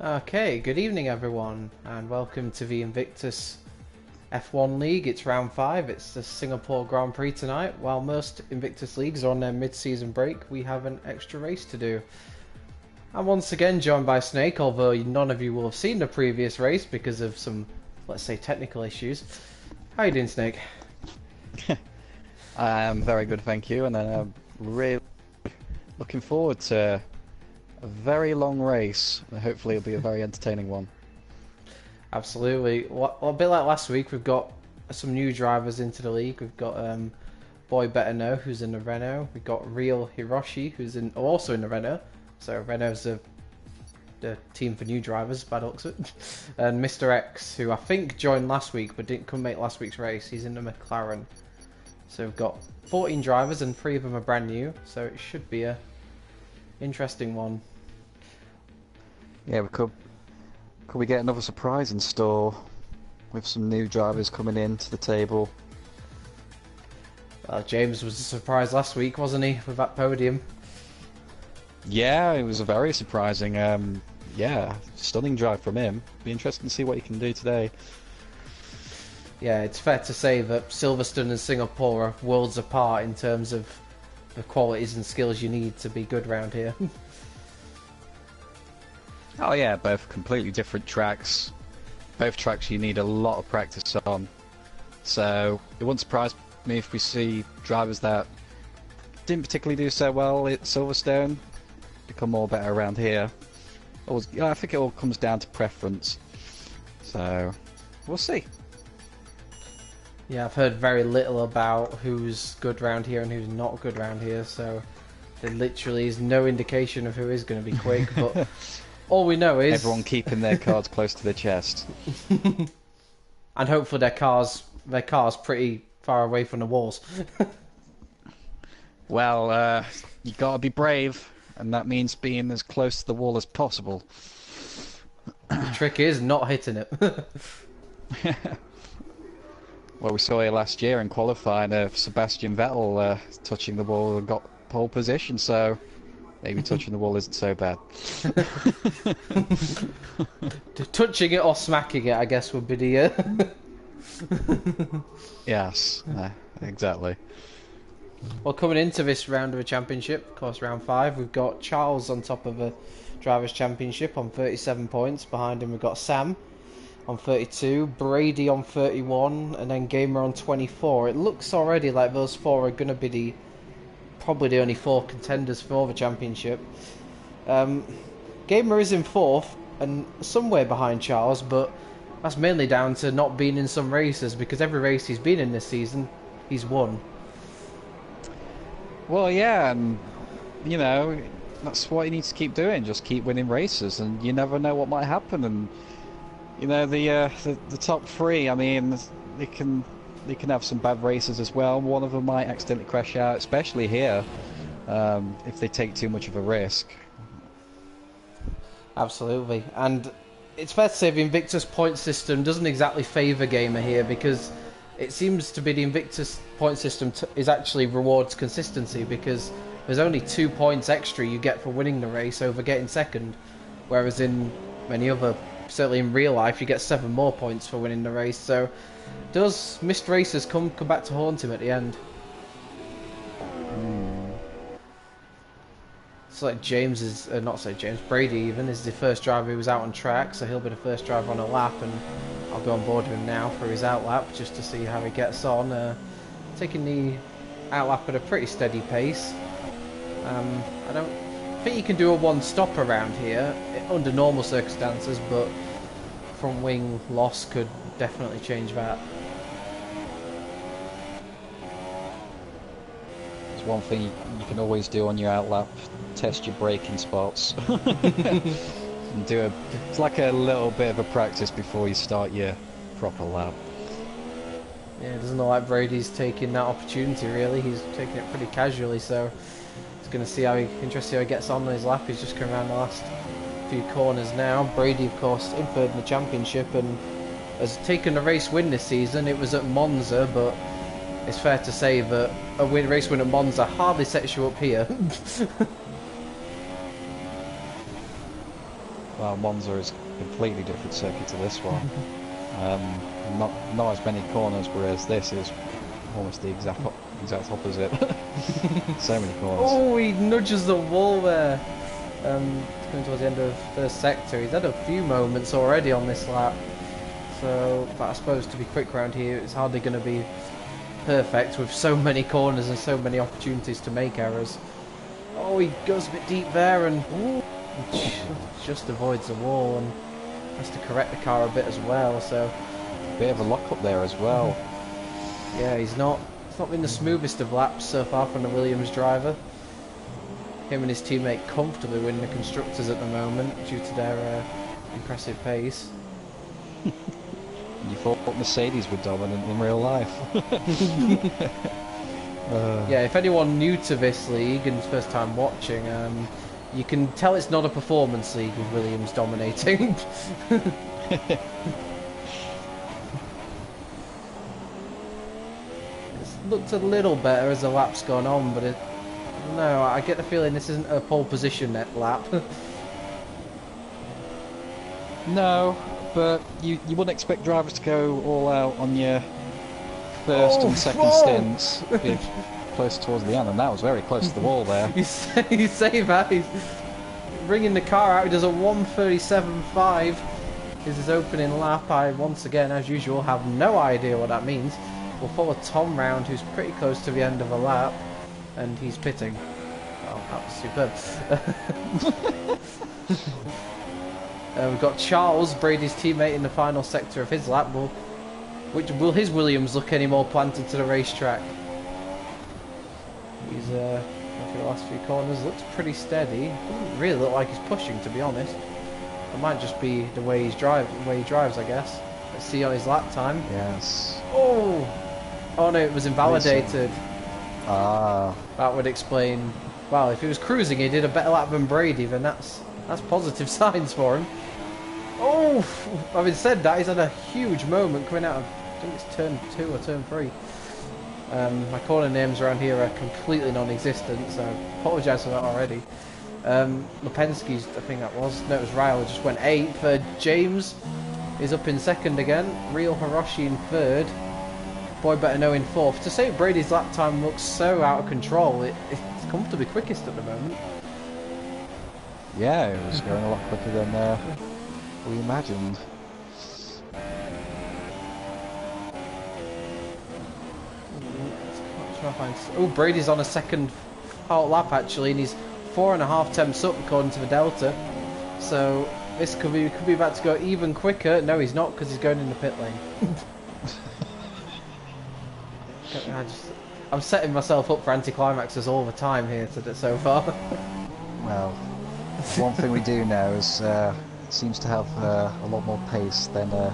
Okay, good evening everyone, and welcome to the Invictus F1 League. It's round 5, it's the Singapore Grand Prix tonight. While most Invictus leagues are on their mid-season break, we have an extra race to do. I'm once again joined by Snake, although none of you will have seen the previous race because of some, let's say, technical issues. How are you doing, Snake? I am very good, thank you, and I'm really looking forward to a very long race. Hopefully it'll be a very entertaining one. Absolutely. Well, a bit like last week, we've got some new drivers into the league. We've got Boy Better Know, who's in the Renault. We've got Real Hiroshi, who's also in the Renault. So Renault's the team for new drivers, by the looks of it. And Mr. X, who I think joined last week but couldn't make last week's race. He's in the McLaren. So we've got 14 drivers and 3 of them are brand new. So it should be a interesting one. Yeah, could we get another surprise in store with some new drivers coming into the table? Well, James was a surprise last week, wasn't he, with that podium? Yeah, it was a very surprising, yeah, stunning drive from him. Be interesting to see what he can do today. Yeah, it's fair to say that Silverstone and Singapore are worlds apart in terms of the qualities and skills you need to be good round here. Oh yeah, both completely different tracks. Both tracks you need a lot of practice on. So it wouldn't surprise me if we see drivers that didn't particularly do so well at Silverstone become more better around here. I think it all comes down to preference. So we'll see. Yeah, I've heard very little about who's good round here and who's not good round here, so there literally is no indication of who is going to be quick, but all we know is everyone keeping their cards close to their chest. And hopefully their car's pretty far away from the walls. Well, you gotta be brave, and that means being as close to the wall as possible. The trick is not hitting it. Well, we saw it last year in qualifying, Sebastian Vettel touching the wall and got pole position, so maybe touching the wall isn't so bad. Touching it or smacking it, I guess, would be the... Yes, exactly. Well, coming into this round of a championship, of course, round 5, we've got Charles on top of a Drivers' Championship on 37 points. Behind him, we've got Sam on 32, Brady on 31, and then Gamer on 24. It looks already like those 4 are going to be probably the only 4 contenders for the championship. Gamer is in 4th and somewhere behind Charles, but that's mainly down to not being in some races, because every race he's been in this season, he's won. Well, yeah, and you know, that's what he needs to keep doing. Just keep winning races, and you never know what might happen. And you know, the top 3. I mean, they can have some bad races as well. One of them might accidentally crash out, especially here, if they take too much of a risk. Absolutely, and it's fair to say the Invictus point system doesn't exactly favour Gamer here, because it seems to be the Invictus point system is actually rewards consistency, because there's only 2 points extra you get for winning the race over getting second, whereas in many other, certainly in real life, you get 7 more points for winning the race. So does missed races come back to haunt him at the end? It's like James is, Brady even is the first driver who was out on track, so he'll be the first driver on a lap, and I'll go on board with him now for his out lap just to see how he gets on. Taking the out lap at a pretty steady pace. I don't think you can do a one-stop around here under normal circumstances, but front wing loss could definitely change that. There's one thing you can always do on your out lap: test your braking spots. And it's like a little bit of a practice before you start your proper lap. Yeah, it doesn't look like Brady's taking that opportunity really. He's taking it pretty casually, so it's going to see interesting how he gets on his lap. He's just coming around the last few corners now. Brady, of course, in 3rd in the championship and has taken a race win this season. It was at Monza, but it's fair to say that a race win at Monza hardly sets you up here. Well, Monza is a completely different circuit to this one. Not as many corners, whereas this is almost the exact opposite. So many corners. Oh, he nudges the wall there. Coming towards the end of first sector, he's had a few moments already on this lap. So, but I suppose to be quick round here, it's hardly going to be perfect with so many corners and so many opportunities to make errors. Oh, he goes a bit deep there and just avoids the wall and has to correct the car a bit as well. So, bit of a lock up there as well. Yeah, it's not been the smoothest of laps so far from the Williams driver. Him and his teammate comfortably win the constructors at the moment due to their impressive pace. You thought Mercedes were dominant in real life. Yeah, if anyone new to this league and first time watching, you can tell it's not a performance league with Williams dominating. It's looked a little better as the lap's gone on, but no, I get the feeling this isn't a pole position net lap. No, but you wouldn't expect drivers to go all out on your first and second stints close towards the end, and that was very close to the wall there. You say that, he's bringing the car out, he does a 1:37.5 is his opening lap. I, once again, as usual, have no idea what that means. We'll follow Tom round, who's pretty close to the end of a lap, and he's pitting. Oh, that was superb. We've got Charles, Brady's teammate, in the final sector of his lap. Will his Williams look any more planted to the racetrack? He's after the last few corners looks pretty steady. Doesn't really look like he's pushing, to be honest. It might just be the way he drives, I guess. Let's see on his lap time. Yes. Oh no, it was invalidated. Ah. That would explain. Well, if he was cruising, he did a better lap than Brady. Then that's positive signs for him. Oh, having said that, he's had a huge moment coming out of, I think it's turn 2 or turn 3. My corner names around here are completely non-existent, so I apologise for that already. Lipinski's, I think that was. No, it was Ryle, just went 8th. James is up in 2nd again. Real Hiroshi in 3rd. Boy Better Know in 4th. To say Brady's lap time looks so out of control, it's comfortably quickest at the moment. Yeah, it was going a lot quicker than we imagined. Oh, Brady's on a second out lap actually, and he's 4.5 temps up according to the Delta. So this could be about to go even quicker. No, he's not, because he's going in the pit lane. I'm setting myself up for anticlimaxes all the time here so far. Well, one thing we do know is it seems to have a lot more pace than the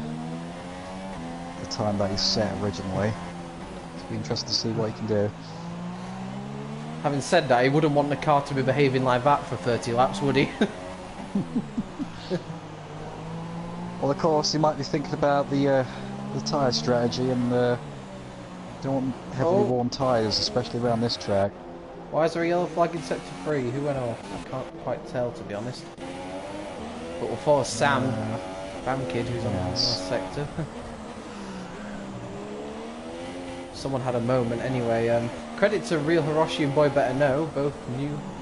time that he set originally. It'll be interesting to see what he can do. Having said that, he wouldn't want the car to be behaving like that for 30 laps, would he? Well, of course, he might be thinking about the tyre strategy and don't want heavily worn tyres, especially around this track. Why is there a yellow flag in sector 3? Who went off? I can't quite tell, to be honest. But we'll follow Sam, Kid, who's on the last sector. Someone had a moment anyway. Credit to Real Hiroshi and Boy Better Know, both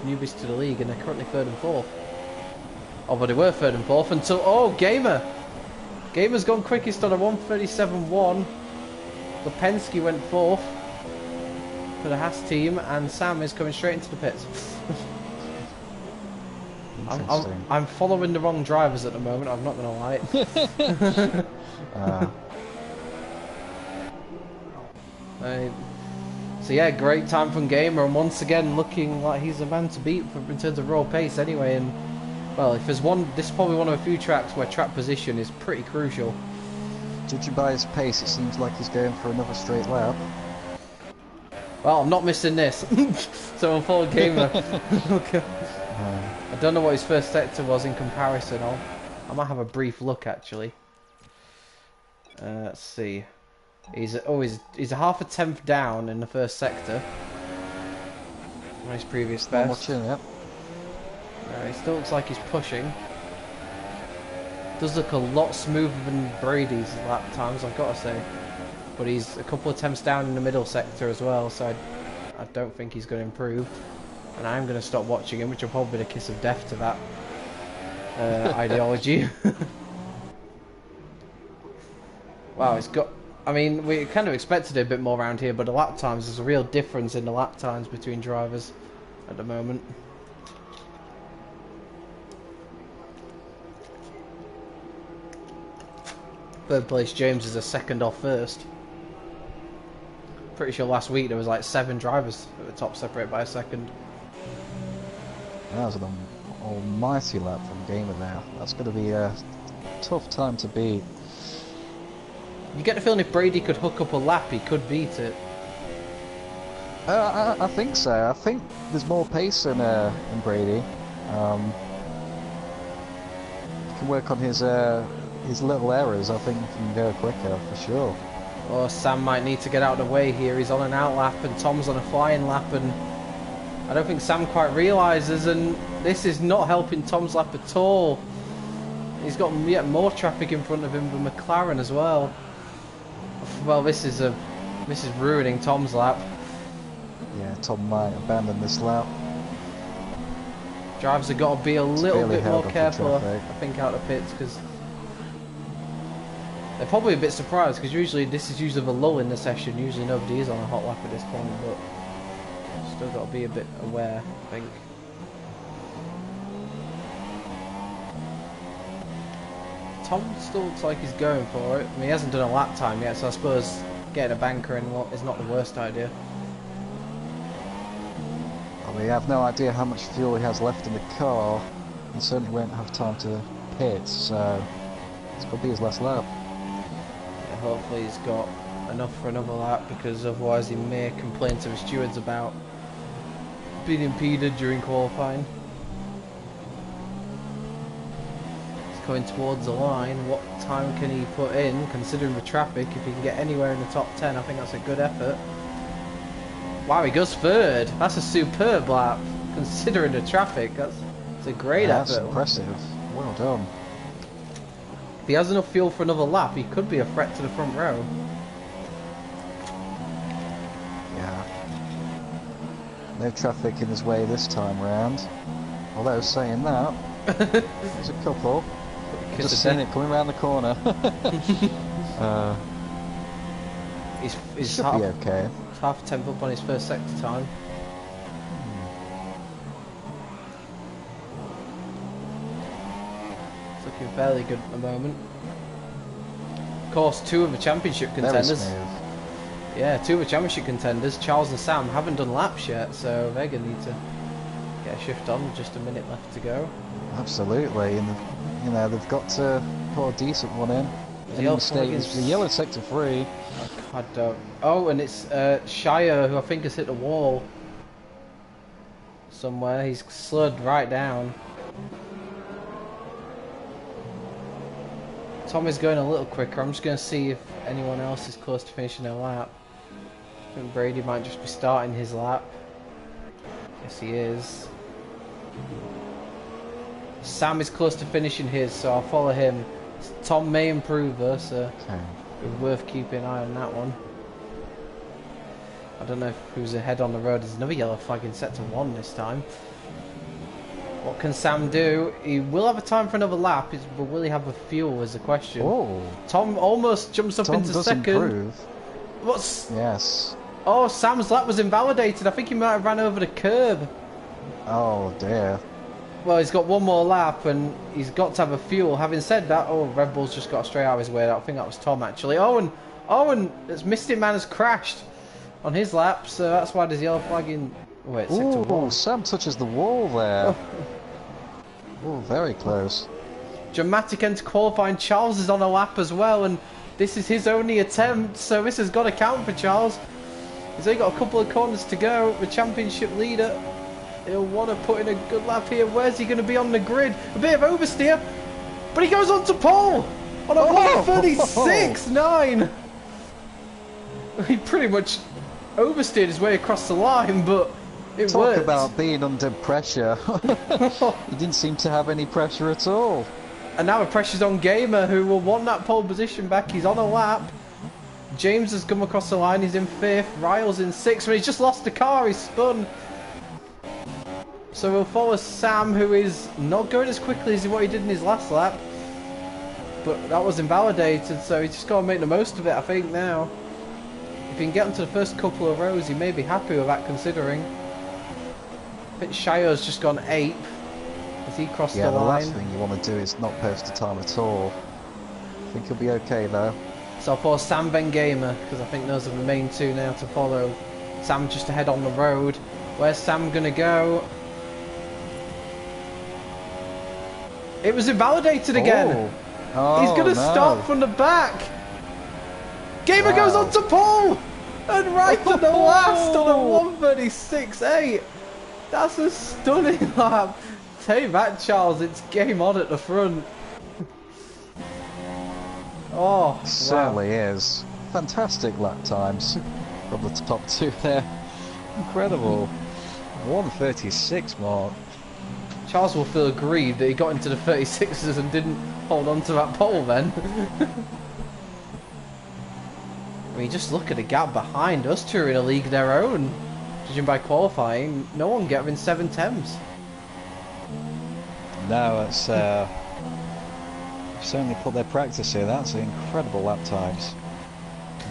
newbies to the league, and they're currently 3rd and 4th. Oh, but they were 3rd and 4th until... Gamer! Gamer's gone quickest on a 1:37.1. Lipinski went 4th for the Haas team, and Sam is coming straight into the pits. I'm following the wrong drivers at the moment, I'm not going to lie. So yeah, great time from Gamer, and once again looking like he's a man to beat in terms of raw pace anyway. And well, if there's this is probably one of a few tracks where track position is pretty crucial. Judging by his pace, it seems like he's going for another straight lap. Well, I'm not missing this. So I'm following Gamer. I don't know what his first sector was in comparison. I might have a brief look actually. Let's see. He's a 1/2 a tenth down in the first sector from his previous best. Watching, yep. He still looks like he's pushing. Does look a lot smoother than Brady's lap times, I've got to say. But he's a couple of attempts down in the middle sector as well, so I don't think he's going to improve. And I'm going to stop watching him, which will probably be the kiss of death to that ideology. Wow, it's got... I mean, we kind of expected it a bit more around here, but the lap times, there's a real difference in the lap times between drivers at the moment. Third place James is a second off first. Pretty sure last week there was like 7 drivers at the top, separated by a second. That was an almighty lap from Gamer there. That's going to be a tough time to beat. You get the feeling if Brady could hook up a lap, he could beat it. I think so. I think there's more pace in Brady. He can work on his little errors. I think he can go quicker for sure. Or Sam might need to get out of the way here. He's on an out lap and Tom's on a flying lap, and I don't think Sam quite realises, and this is not helping Tom's lap at all. He's got yet more traffic in front of him with McLaren as well. Well, this is ruining Tom's lap. Yeah, Tom might abandon this lap. Drivers have got to be a little bit more careful, I think, out of pits, because they're probably a bit surprised, because this is usually the lull in the session. Usually nobody is on a hot lap at this point, but still got to be a bit aware, I think. Tom still looks like he's going for it. I mean, he hasn't done a lap time yet, so I suppose getting a banker in is not the worst idea. Well, we have no idea how much fuel he has left in the car. He certainly won't have time to pit, so it's going to be his last lap. Yeah, hopefully he's got enough for another lap, because otherwise he may complain to the stewards about being impeded during qualifying. Going towards the line. What time can he put in, considering the traffic? If he can get anywhere in the top 10, I think that's a good effort. Wow, he goes third. That's a superb lap, considering the traffic. That's a great effort. That's impressive. Well done. If he has enough fuel for another lap, he could be a threat to the front row. Yeah. No traffic in his way this time round. Although saying that, there's a couple. Just seen it coming around the corner. He's should be okay. Half a temp up on his first sector time. It's looking fairly good at the moment. Of course, 2 of the championship contenders. Yeah, 2 of the championship contenders, Charles and Sam, haven't done laps yet, so they're going to need to get a shift on. Just a minute left to go. Absolutely, and you know they've got to put a decent one in. Any mistake is the yellow sector 3. I don't. Oh, and it's Shire, who I think has hit the wall somewhere. He's slowed right down. Tom is going a little quicker. I'm just going to see if anyone else is close to finishing their lap. I think Brady might just be starting his lap. Yes, he is. Sam is close to finishing his, so I'll follow him. Tom may improve though, so it's worth keeping an eye on that one. I don't know who's ahead on the road. There's another yellow flag in sector 1 this time. What can Sam do? He will have a time for another lap, but will he have the fuel is the question. Oh. Tom almost jumps up into second. Improve. What's... Yes. Oh, Sam's lap was invalidated. I think he might have ran over the curb. Oh dear. Well, he's got one more lap and he's got to have a fuel. Having said that, oh, Red Bull's just got straight out of his way. I think that was Tom actually. Oh, and it's Mystic Man has crashed on his lap, so that's why there's yellow flag in. Wait, sector 1. Sam touches the wall there. Oh, very close. Dramatic end to qualifying. Charles is on a lap as well, and this is his only attempt, so this has got to count for Charles. He's only got a couple of corners to go. The championship leader. He'll want to put in a good lap here. Where's he going to be on the grid? A bit of oversteer, but he goes on to pole on a 1:36.9. He pretty much oversteered his way across the line, but it Talk worked. about being under pressure. He didn't seem to have any pressure at all. And now the pressure's on Gamer, who will want that pole position back. He's on a lap. James has come across the line. He's in 5th. Ryle's in 6th. But he's just lost the car. He's spun. So we'll follow Sam, who is not going as quickly as what he did in his last lap. But that was invalidated, so he's just got to make the most of it, I think, now. If he can get onto the first couple of rows, he may be happy with that, considering. I think Shire's just gone 8th as he crossed the line. Yeah, the last thing you want to do is not post a time at all. I think he'll be okay, though. So I'll follow Sam then Gamer, because I think those are the main two now to follow. Sam just ahead on the road. Where's Sam going to go? It was invalidated again. Oh, he's going to start from the back. Gamer goes on to pole. And right to the last on a 1:36.8. That's a stunning lap. Take that, Charles. It's game on at the front. Oh, certainly is. Fantastic lap times from the top two there. Incredible. 1:36 mark. Charles will feel aggrieved that he got into the 36s and didn't hold on to that pole then. I mean, just look at the gap behind us two are in a league of their own. Judging by qualifying, no one get within 7/10s. No, it's certainly put their practice here. That's incredible lap times.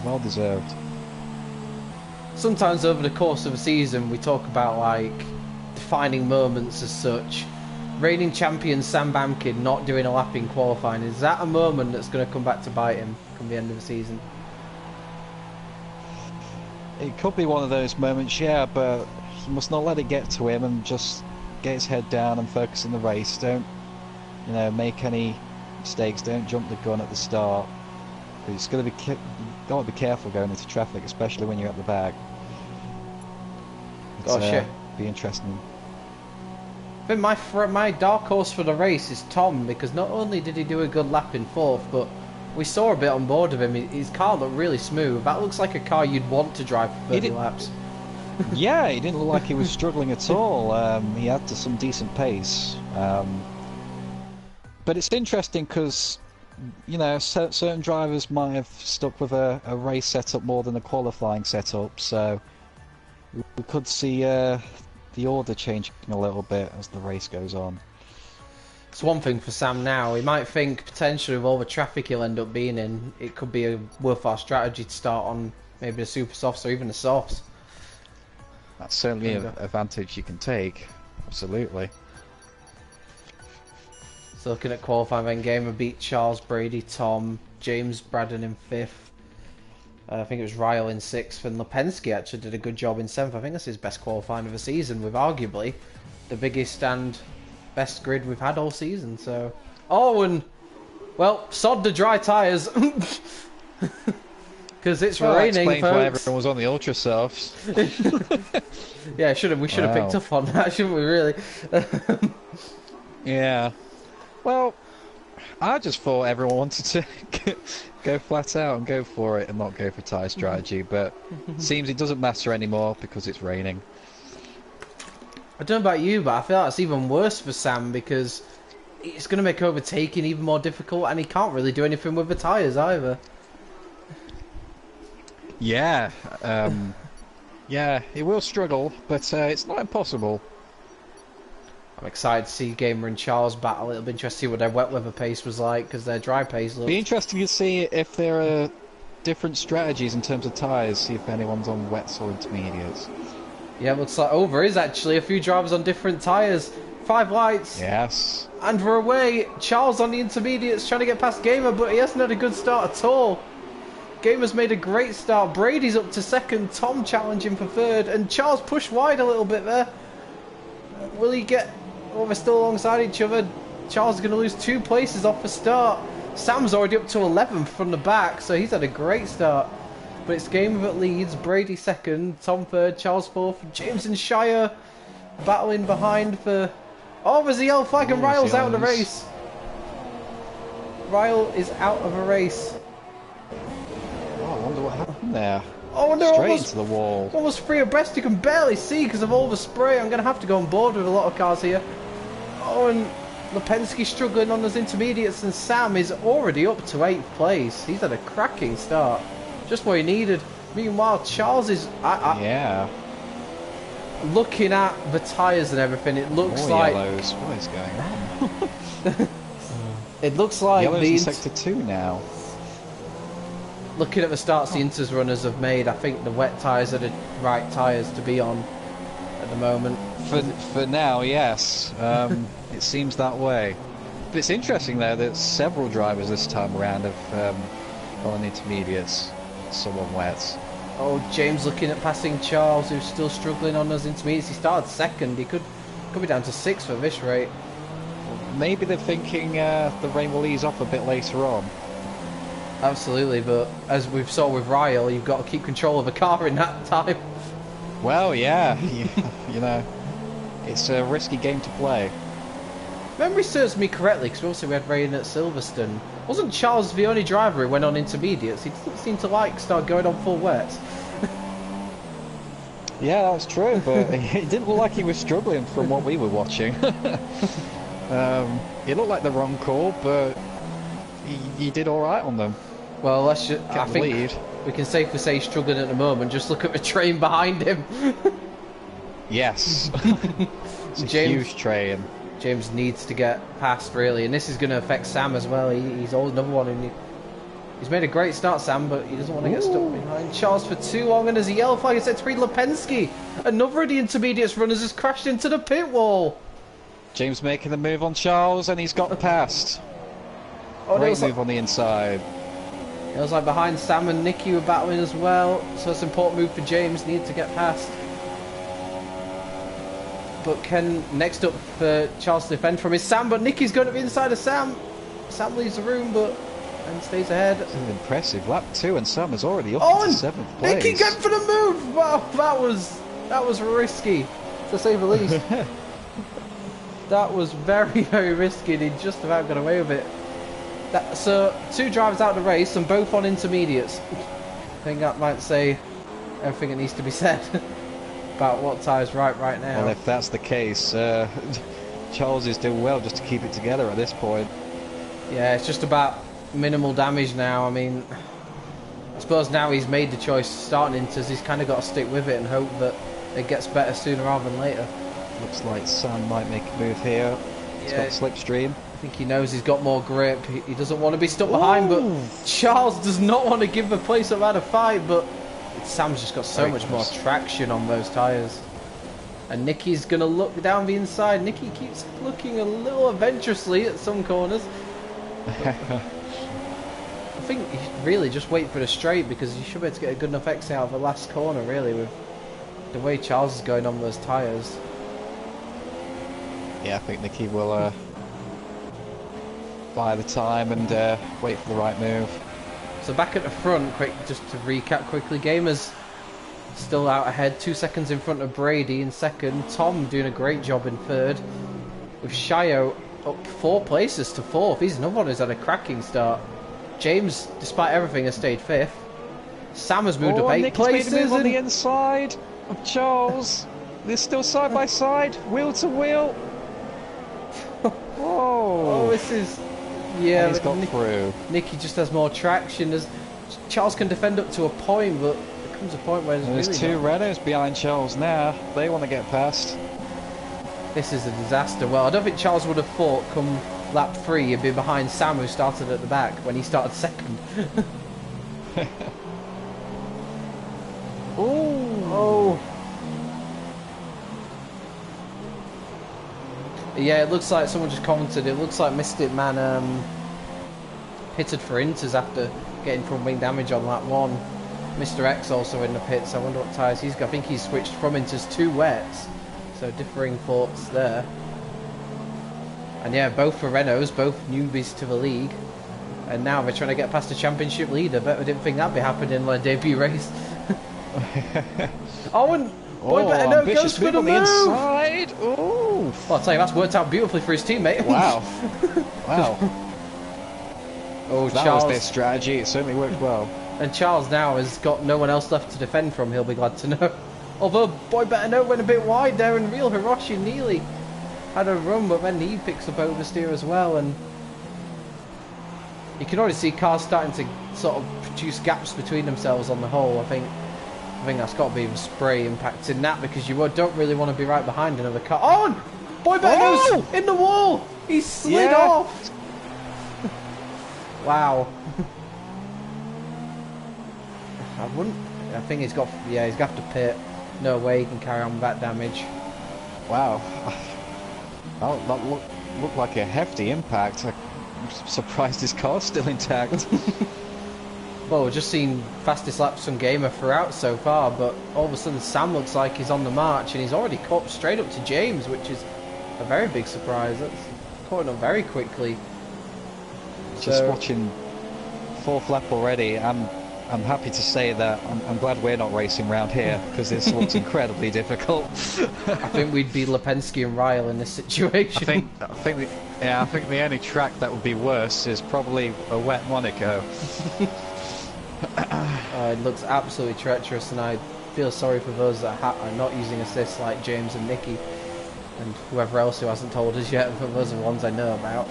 Well deserved. Sometimes over the course of a season we talk about like defining moments as such. Reigning champion Sam Bamkin not doing a lap in qualifying, is that a moment that's going to come back to bite him come the end of the season? It could be one of those moments, yeah, but he must not let it get to him and just get his head down and focus on the race. Don't, you know, make any mistakes. Don't jump the gun at the start. But it's got to be, got to be careful going into traffic, especially when you're at the back. Gosh, be interesting. I think my dark horse for the race is Tom, because not only did he do a good lap in 4th, but we saw a bit on board of him. His car looked really smooth. That looks like a car you'd want to drive for 30 laps. Yeah, he didn't look like he was struggling at all. He had some decent pace. But it's interesting because, you know, certain drivers might have stuck with a race setup more than a qualifying setup, so we could see the order changing a little bit as the race goes on. It's one thing for Sam now. He might think potentially with all the traffic he'll end up being in, it could be a worthwhile strategy to start on maybe the super softs or even the softs. That's certainly an advantage you can take. Absolutely. So looking at qualifying, then Gamer beat Charles, Brady, Tom, James, Braddon in 5th. I think it was Ryle in 6th, and Lipensky actually did a good job in 7th. I think that's his best qualifying of the season, with arguably the biggest and best grid we've had all season. So, oh, and well, sod the dry tyres because it's raining, folks. Why everyone was on the ultra softs. Yeah, we should have picked up on that, shouldn't we? Really? Yeah. Well, I just thought everyone wanted to go flat out and go for it and not go for tyre strategy, but it seems it doesn't matter anymore because it's raining. I don't know about you, but I feel like it's even worse for Sam because it's going to make overtaking even more difficult, and he can't really do anything with the tyres either. Yeah, yeah, he will struggle, but it's not impossible. I'm excited to see Gamer and Charles battle. It'll be interesting to see what their wet weather pace was like, because their dry pace looked... Be interesting to see if there are different strategies in terms of tyres, see if anyone's on wets or intermediates. Yeah, looks like there is actually a few drivers on different tyres. 5 lights. Yes. And we're away. Charles on the intermediates trying to get past Gamer, but he hasn't had a good start at all. Gamer's made a great start. Brady's up to 2nd. Tom challenging for 3rd. And Charles pushed wide a little bit there. Will he get... Oh, they're still alongside each other. Charles is going to lose 2 places off the start. Sam's already up to 11th from the back, so he's had a great start. But it's Gamer that leads. Brady 2nd. Tom 3rd. Charles 4th. James and Shire battling behind for... Oh, there's the yellow flag and Ryle's out of the race. Ryle is out of a race. Oh, I wonder what happened there. Oh, and they're straight almost, into the wall. Almost 3 abreast. You can barely see because of all the spray. I'm going to have to go on board with a lot of cars here. Oh, and Lipinski struggling on those intermediates, and Sam is already up to 8th place. He's had a cracking start. Just what he needed. Meanwhile, Charles is... yeah. Looking at the tyres and everything, it looks More like... yellows. What is going on? It looks like Yellows the... in Sector 2 now. Looking at the starts the Inters runners have made, I think the wet tyres are the right tyres to be on at the moment. For now, yes. It seems that way. But it's interesting though that several drivers this time around have gone on intermediates, some on wets. Oh, James looking at passing Charles, who's still struggling on those intermediates. He started second. He could be down to 6th at this rate. Maybe they're thinking the rain will ease off a bit later on. Absolutely, but as we've saw with Ryle, you've got to keep control of the car in that time. Well, yeah, you know, it's a risky game to play. Memory serves me correctly, because obviously we had rain at Silverstone. Wasn't Charles the only driver who went on intermediates? He didn't seem to start going on full wets. Yeah, that's true, but it didn't look like he was struggling from what we were watching. It looked like the wrong call, but he did all right on them. Well, I think we can safely say he's struggling at the moment. Just look at the train behind him. Yes. It's a James, huge train. James needs to get past, really, and this is going to affect Sam as well. He's always another one, and he's made a great start, Sam, but he doesn't want to get stuck behind Charles for too long, and there's a yellow flag set to Prix. Lipinski, another of the intermediates runners, has crashed into the pit wall. James making the move on Charles, and he's got past. Oh, Great move on the inside. It was like behind Sam and Nicky were battling as well, so it's an important move for James, need to get past. But next up for Charles to defend from is Sam, but Nicky's going to the inside of Sam. Sam leaves the room, and stays ahead. This is impressive. Lap 2 and Sam is already up into 7th place. Nicky going for the move! Wow, that was risky, to say the least. That was very, very risky, and he just about got away with it. So, 2 drivers out of the race, and both on intermediates. I think that might say everything that needs to be said about what tyre's right now. Well, if that's the case, Charles is doing well just to keep it together at this point. Yeah, it's just about minimal damage now. I mean, I suppose now he's made the choice starting Inters, he's kind of got to stick with it and hope that it gets better sooner rather than later. Looks like Sam might make a move here. He's got slipstream. I think he knows he's got more grip. He doesn't want to be stuck behind, but Charles does not want to give the place up out of fight, but Sam's just got so much more traction on those tyres. And Nicky's going to look down the inside. Nicky keeps looking a little adventurously at some corners. I think he should really just wait for the straight, because you should be able to get a good enough exit out of the last corner, really, with the way Charles is going on those tyres. Yeah, I think Nicky will buy the time and wait for the right move. So back at the front, just to recap quickly, Gamers still out ahead, 2 seconds in front of Brady in second. Tom doing a great job in third, with Shio up 4 places to 4th. He's another one who's had a cracking start. James, despite everything, has stayed 5th. Sam has moved up 8 places. Made a move on the inside of Charles. They're still side by side, wheel to wheel. Whoa! Oh, this is... Yeah, he's got through. Nicky just has more traction. Charles can defend up to a point, but there comes a point where there's really 2 Renaults behind Charles now. They want to get past. This is a disaster. Well, I don't think Charles would have thought come lap 3 he'd be behind Sam, who started at the back when he started second. Oh! Yeah, it looks like someone just commented. It looks like Mystic Man pitted for Inters after getting front wing damage on lap 1. Mr. X also in the pits. I wonder what tyres he's got. I think he's switched from Inters to wets, so differing thoughts there. And yeah, both for Renaults, both newbies to the league, and now they're trying to get past the championship leader. Bet we didn't think that'd be happening in their debut race. Oh, and Boy Better Know goes for the move. Inside. Ooh. Well, I'll tell you, that's worked out beautifully for his teammate. Wow. Wow. Oh, that Charles. was their strategy. It certainly worked well. And Charles now has got no one else left to defend from, he'll be glad to know. Although Boy Better Know went a bit wide there, and Real Hiroshi nearly had a run, but then he picks up oversteer as well, and you can already see cars starting to sort of produce gaps between themselves on the whole. I think that's got to be the spray impacting that, because you don't really want to be right behind another car. Oh! Boy Benno's in the wall! He slid off! Wow. I think he's got to have to pit. No way he can carry on with that damage. Wow. Oh, that looked like a hefty impact. I'm surprised his car's still intact. Well, we've just seen fastest laps from Gamer throughout so far, but all of a sudden Sam looks like he's on the march, and he's already caught straight up to James, which is a very big surprise. That's caught up very quickly. Just watching fourth lap already. I'm happy to say that I'm glad we're not racing round here, because this looks incredibly difficult. I think we'd be Lipensky and Ryle in this situation. I think the only track that would be worse is probably a wet Monaco. It looks absolutely treacherous, and I feel sorry for those that are not using assists like James and Nicky, and whoever else who hasn't told us yet, but those are the ones I know about.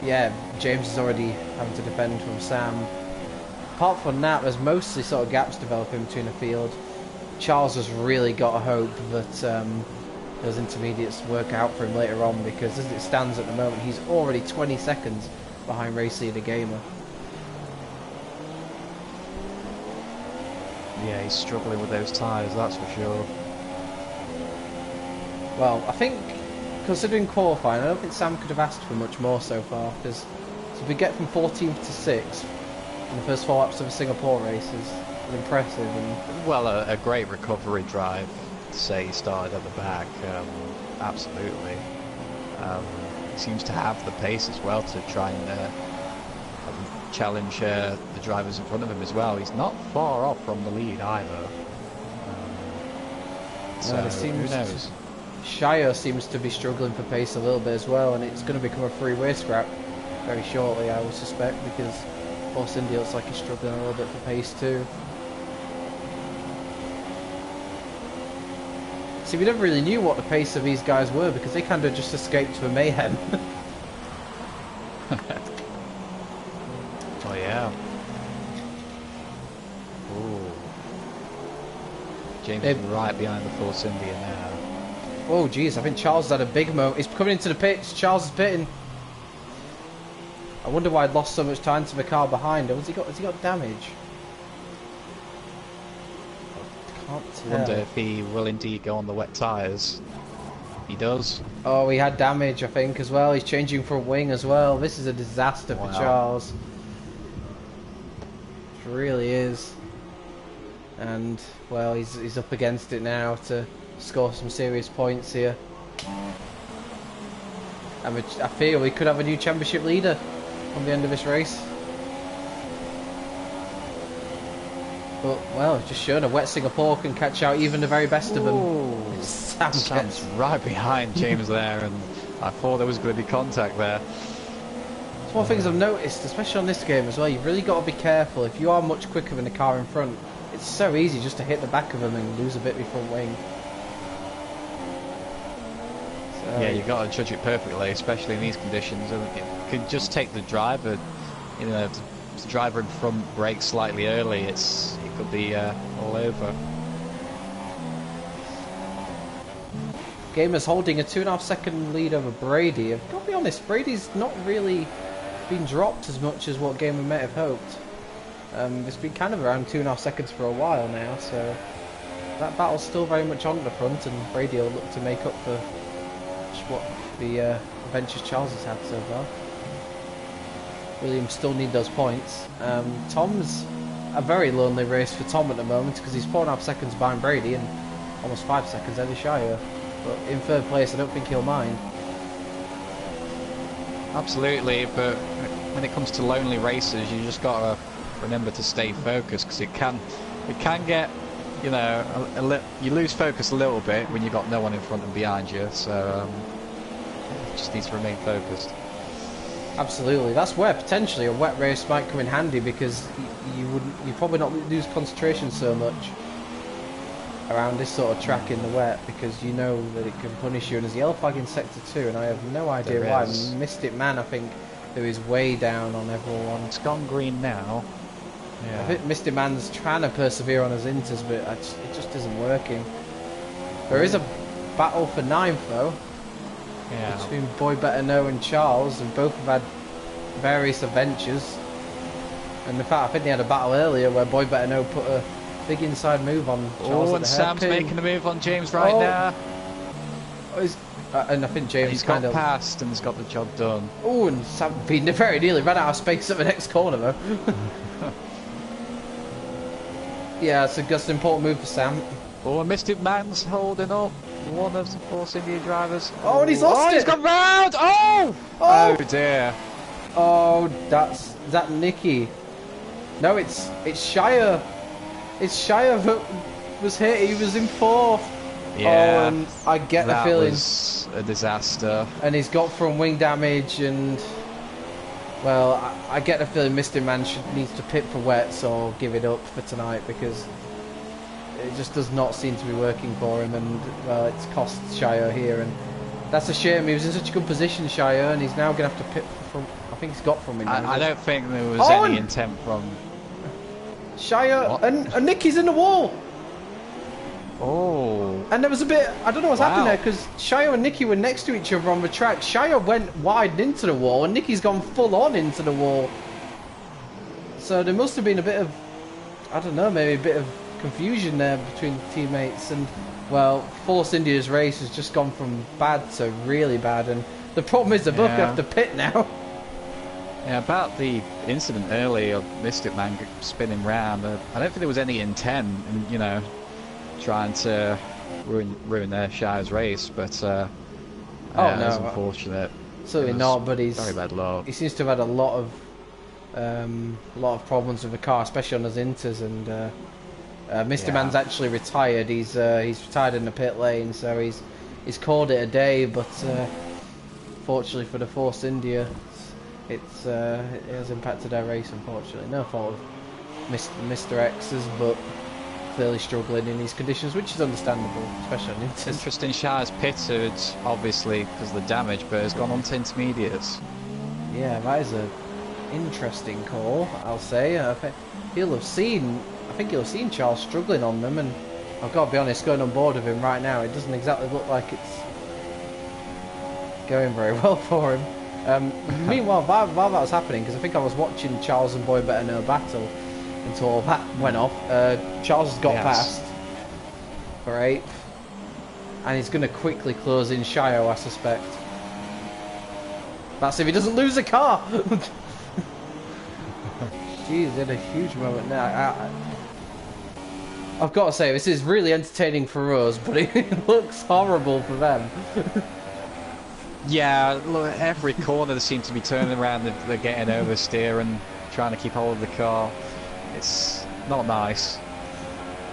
Yeah, James is already having to defend from Sam. Apart from that, there's mostly sort of gaps developing between the field. Charles has really got to hope that those intermediates work out for him later on, because as it stands at the moment, he's already 20 seconds behind race leader Gamer. Yeah, he's struggling with those tyres, that's for sure. Well, I think, considering qualifying, I don't think Sam could have asked for much more so far, because so we get from 14th to 6th in the first 4 laps of a Singapore race is impressive. And well, a great recovery drive to say he started at the back, absolutely. He seems to have the pace as well to try and challenge the drivers in front of him as well. He's not far off from the lead either. So who knows? Shire seems to be struggling for pace a little bit as well, and it's going to become a three-way scrap very shortly, I would suspect, because Force India looks like he's struggling a little bit for pace too. See, we never really knew what the pace of these guys were, because they kind of just escaped to a mayhem. Oh yeah. Ooh. James is right behind the Force India now. Oh jeez, I think Charles had a big moment. He's coming into the pits. Charles is pitting. I wonder why I'd lost so much time to the car behind. Has he got damage? I can't tell. I wonder if he will indeed go on the wet tyres. He does. Oh, he had damage, I think, as well. He's changing for a wing as well. This is a disaster for Charles. It really is. And, well, he's up against it now to score some serious points here. And I feel we could have a new championship leader on the end of this race. But, well, just shown a wet Singapore can catch out even the very best of them. Sam's right behind James there, and I thought there was going to be contact there. It's one of the things I've noticed, especially on this game as well. You've really got to be careful. If you are much quicker than the car in front, it's so easy just to hit the back of them and lose a bit of your front wing. So, yeah, you've got to judge it perfectly, especially in these conditions. It could just take the driver, you know, the driver in front brake slightly early. It could be all over. Gamer's holding a 2.5 second lead over Brady. I've got to be honest, Brady's not really been dropped as much as what Gamer might have hoped. It's been kind of around 2.5 seconds for a while now, so that battle's still very much on the front, and Brady will look to make up for what the adventures Charles has had so far. Williams still need those points. Tom's a very lonely race for Tom at the moment, because he's 4.5 seconds behind Brady and almost 5 seconds ahead of Shire. But in third place, I don't think he'll mind. Absolutely, but when it comes to lonely races, you just got to remember to stay focused, because it can get, you know, you lose focus a little bit when you've got no one in front and behind you. So just needs to remain focused. Absolutely, that's where potentially a wet race might come in handy, because you probably not lose concentration so much. around this sort of track in the wet because you know that it can punish you. And there's a yellow flag in sector 2, and I have no idea There why. is. Mystic Man, I think, who is way down on everyone. It's gone green now. I Yeah. think Mystic Man's trying to persevere on his inters, but it just isn't working. There is a battle for 9th though, Yeah. between Boy Better Know and Charles, and both have had various adventures. And in fact, I think they had a battle earlier where Boy Better Know put a big inside move on Charles Oh, at and the Sam's hairpin. making a move on James right Oh. now. And I think James He's got kind of... past and has got the job done. Oh, and Sam very nearly ran out of space at the next corner though. Yeah, it's an important move for Sam. Oh, and Mystic Man's holding up one of the Force India drivers. Oh, and he's lost it! He's gone round! Oh! Oh! Oh dear. Oh, is that Nicky? No, it's Shire. It's Shire that was hit. He was in 4th. Yeah. Oh, and I get the That feeling. was a disaster. And he's got front wing damage, and well, I get the feeling Mr. Man needs to pit for wets or give it up for tonight because it just does not seem to be working for him, and well, it's cost Shire here, and that's a shame. He was in such a good position, Shire, and he's now going to have to pit from. I think he's got from him. I don't think there was Oh, any and- intent from. Shire What? and Nicky's in the wall. Oh. And there was a bit, I don't know what's happened Wow. there, because Shire and Nicky were next to each other on the track. Shire went wide into the wall, and Nicky's gone full on into the wall. So there must have been a bit of, I don't know, maybe a bit of confusion there between the teammates. And, well, Force India's race has just gone from bad to really bad. And the problem is they're both going to have to pit now. Yeah, about the incident earlier, Mystic Man spinning round. I don't think there was any intent in, you know, trying to ruin their Shire's race, but Oh, yeah, no. it's unfortunate. Certainly It was not, but very bad luck. he seems to have had a lot of problems with the car, especially on his inters. And Mr. Yeah. Man's actually retired. He's retired in the pit lane, so he's called it a day. But fortunately for the Force India, it has impacted their race. Unfortunately, no fault of Mr. X's, but clearly struggling in these conditions, which is understandable, especially on It's inters. interesting. Shire's pitted, obviously, because of the damage, but has gone on to intermediates. Yeah, that is a interesting call, I'll say. I think he'll have seen Charles struggling on them, and I've got to be honest, going on board with him right now, it doesn't exactly look like it's going very well for him. Meanwhile, while that was happening, because I think I was watching Charles and Boy Better Know battle until all that went off, Charles has got Yes. past for 8th, and he's going to quickly close in Shio, I suspect. That's if he doesn't lose the car. Jeez, he had a huge moment there. I've got to say, this is really entertaining for us, but it looks horrible for them. Yeah, look, every corner they seem to be turning around, they're getting oversteer and trying to keep hold of the car. It's not nice.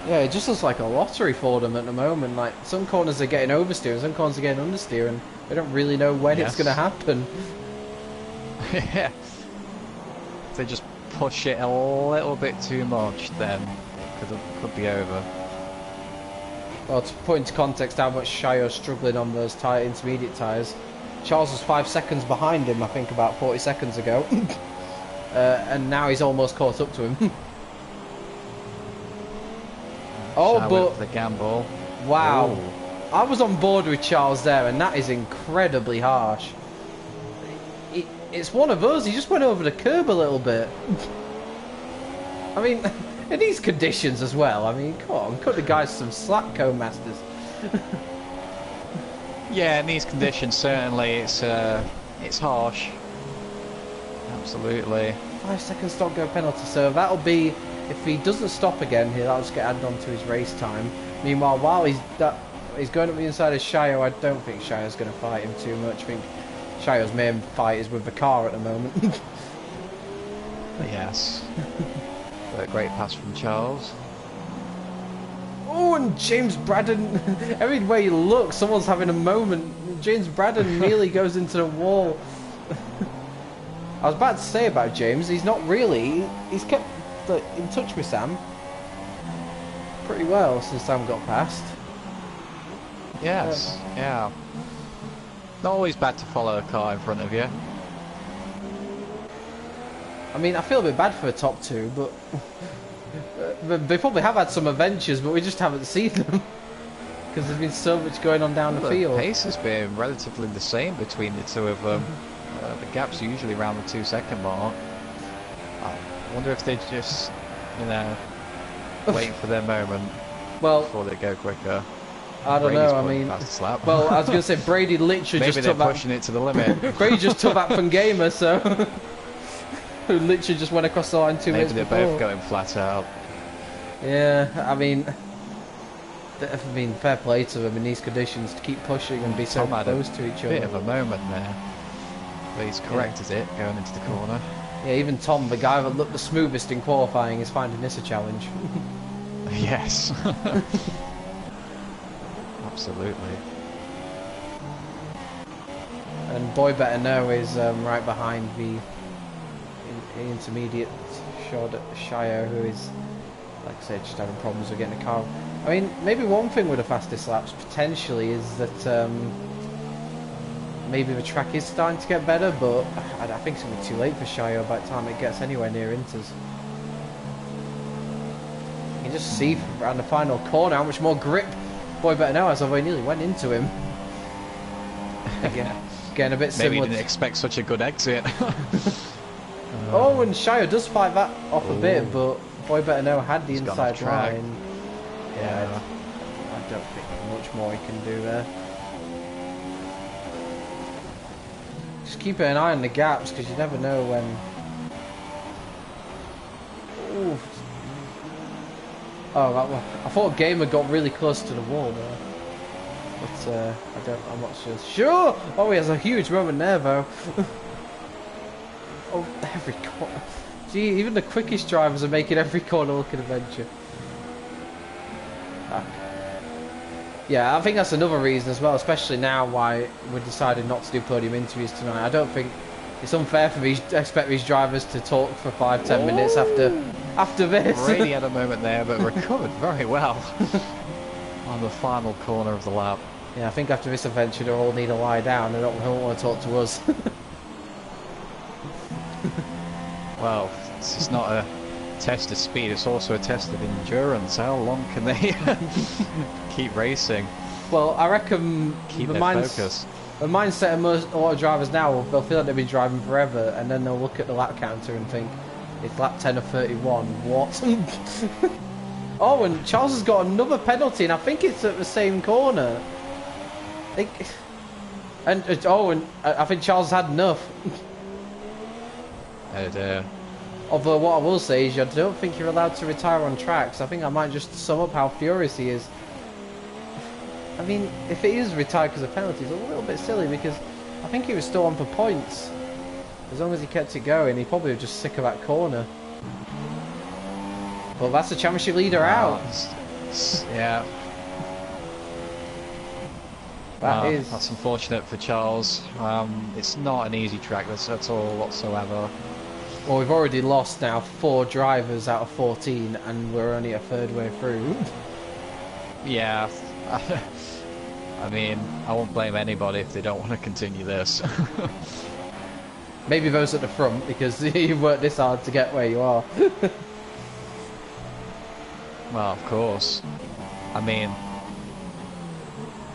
Yeah, it just looks like a lottery for them at the moment. Like, some corners are getting oversteer, and some corners are getting understeer, and they don't really know when it's Yes. going to happen. Yeah. If they just push it a little bit too much, then could be over. Well, to put into context how much Shio's struggling on those intermediate tyres, Charles was 5 seconds behind him, I think, about 40 seconds ago. And now he's almost caught up to him. Oh, Shire but went for the gamble. wow. Ooh. I was on board with Charles there, and that is incredibly harsh. It's one of us, he just went over the curb a little bit. I mean, in these conditions as well, I mean, come on, cut the guys some slack, co-masters. Yeah, in these conditions, certainly it's harsh. Absolutely. 5 seconds stop go penalty, so that'll be, if he doesn't stop again, that'll just get added on to his race time. Meanwhile, while he's going up the inside of Shio, I don't think Shio's going to fight him too much. I think Shio's main fight is with the car at the moment. Yes. But a great pass from Charles. Oh, and James Braddon, everywhere you look, someone's having a moment. James Braddon nearly goes into the wall. I was about to say about James, he's not really. He's kept in touch with Sam. pretty well since Sam got past. Yes, yeah. Not always bad to follow a car in front of you. I mean, I feel a bit bad for the top two, but they probably have had some adventures, but we just haven't seen them because there's been so much going on down the field. The pace has been relatively the same between the two of them. The gap's usually around the 2-second mark. I wonder if they're just, you know, waiting for their moment before they go quicker. I don't know. I mean, well, I was going to say Brady literally maybe just they're took pushing it to the limit. Brady just took that from Gamer, so who literally just went across the line 2 minutes before. Maybe they're both going flat out. Yeah, I mean, fair play to them in these conditions to keep pushing and be so close to each other. Bit of a moment there. But he's corrected it going into the corner. Yeah, even Tom, the guy that looked the smoothest in qualifying, is finding this a challenge. Yes. Absolutely. And Boy Better Know is right behind the intermediate Shio, who is, like I said, just having problems with getting a car. I mean, maybe one thing with the fastest laps potentially is that maybe the track is starting to get better, but I think it's going to be too late for Shio by the time it gets anywhere near Inters. You can just see around the final corner how much more grip Boy Better Know has, although he nearly went into him. Again, getting a bit similar. Maybe he didn't expect such a good exit. Oh, and Shio does fight that off a bit, but Boy Better Know had the inside line. Yeah, I don't think much more he can do there. Just keep an eye on the gaps, because you never know when... Ooh. Oh, I thought Gamer got really close to the wall there. But I'm not sure. Oh, he has a huge moment there, though. Oh, every corner. Gee, even the quickest drivers are making every corner look an adventure. Yeah, I think that's another reason as well, especially now why we decided not to do podium interviews tonight. I don't think it's unfair for me to expect these drivers to talk for 5-10 minutes after this. Brady had a moment there, but recovered very well on the final corner of the lap. Yeah, I think after this adventure they all need to lie down. They don't want to talk to us. Well, it's not a test of speed, it's also a test of endurance. How long can they keep racing? Well, I reckon keep their focus. The mindset of a lot of drivers now, they'll feel like they've been driving forever, and then they'll look at the lap counter and think, it's lap 10 of 31, what? Oh, and Charles has got another penalty, and I think it's at the same corner. And I think Charles had enough. Oh dear. Although what I will say is I don't think you're allowed to retire on tracks. I think I might just sum up how furious he is. I mean, if it is retired because of penalties, it's a little bit silly because I think he was still on for points. As long as he kept it going, he probably was just sick of that corner. Well, that's the championship leader out. Yeah. That's unfortunate for Charles. It's not an easy track at all whatsoever. Well, we've already lost now 4 drivers out of 14, and we're only a third way through. Yeah. I mean, I won't blame anybody if they don't want to continue this. Maybe those at the front, because you've worked this hard to get where you are. Well, of course. I mean,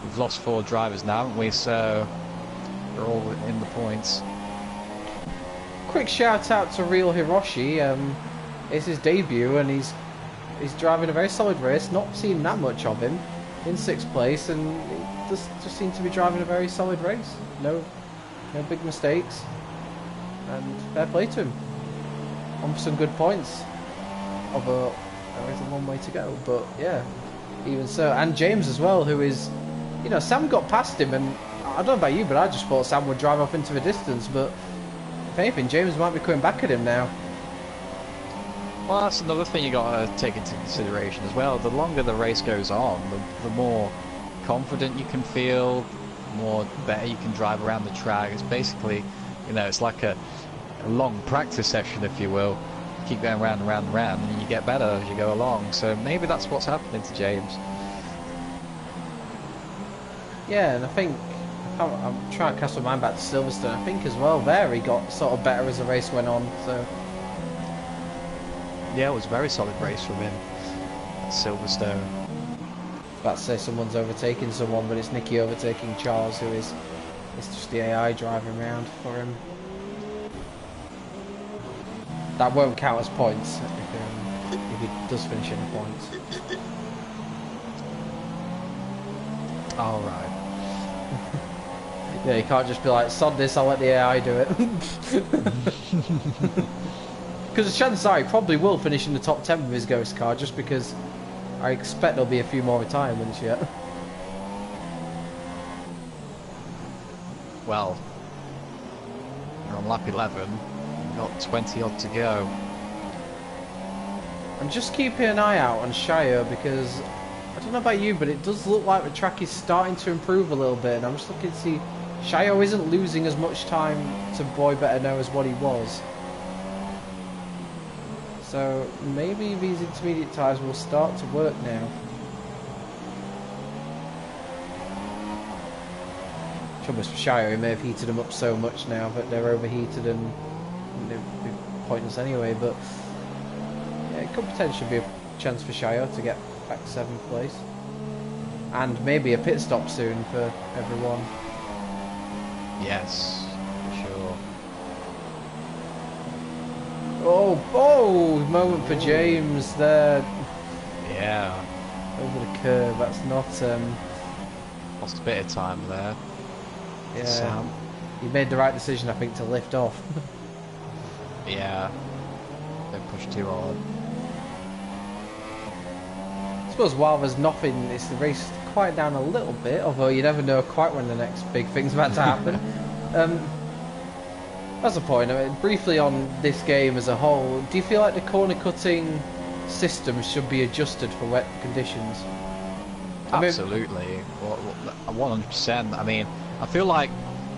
we've lost 4 drivers now, haven't we? So we're all in the points. Quick shout out to Real Hiroshi. It's his debut, and he's driving a very solid race. Not seen that much of him in 6th place, and he just seems to be driving a very solid race. No big mistakes, and fair play to him. On some good points. Although there is a long way to go, but yeah, even so. And James as well, who is, you know, Sam got past him, and I don't know about you, but I just thought Sam would drive off into the distance, but if anything, James might be coming back at him now. Well, that's another thing you got to take into consideration as well. The longer the race goes on, the more confident you can feel, the more better you can drive around the track. It's basically, you know, it's like a long practice session, if you will. keep going round and round and round, and you get better as you go along. So maybe that's what's happening to James. Yeah, and I think I'm trying to cast my mind back to Silverstone. I think as well there he got sort of better as the race went on. So yeah, it was a very solid race from him at Silverstone. About to say someone's overtaking someone, but it's Nicky overtaking Charles, who is it's just the AI driving around for him. That won't count as points if he does finish in the points. All right. Yeah, you can't just be like, sod this, I'll let the AI do it. Because the chances are he probably will finish in the top 10 with his ghost car, just because I expect there'll be a few more retirements yet. Well, you're on lap 11, you've got 20 odd to go. I'm just keeping an eye out on Shire, because I don't know about you, but it does look like the track is starting to improve a little bit, and I'm just looking to see Shire isn't losing as much time to Boy Better Know as what he was. So maybe these intermediate tyres will start to work now. Trouble is for Shire, he may have heated them up so much now that they're overheated and they'd be pointless anyway, but yeah, it could potentially be a chance for Shire to get back to 7th place. And maybe a pit stop soon for everyone. Yes, for sure. Oh, moment for James there. Yeah. Over the curve, that's not... Lost a bit of time there. Yeah, Sam. he made the right decision, I think, to lift off. Yeah. Don't push too hard. I suppose while there's nothing, it's the race quiet down a little bit, although you never know quite when the next big thing's about to happen. That's the point. I mean, briefly on this game as a whole, do you feel like the corner cutting system should be adjusted for wet conditions? Absolutely. 100%. I mean, I feel like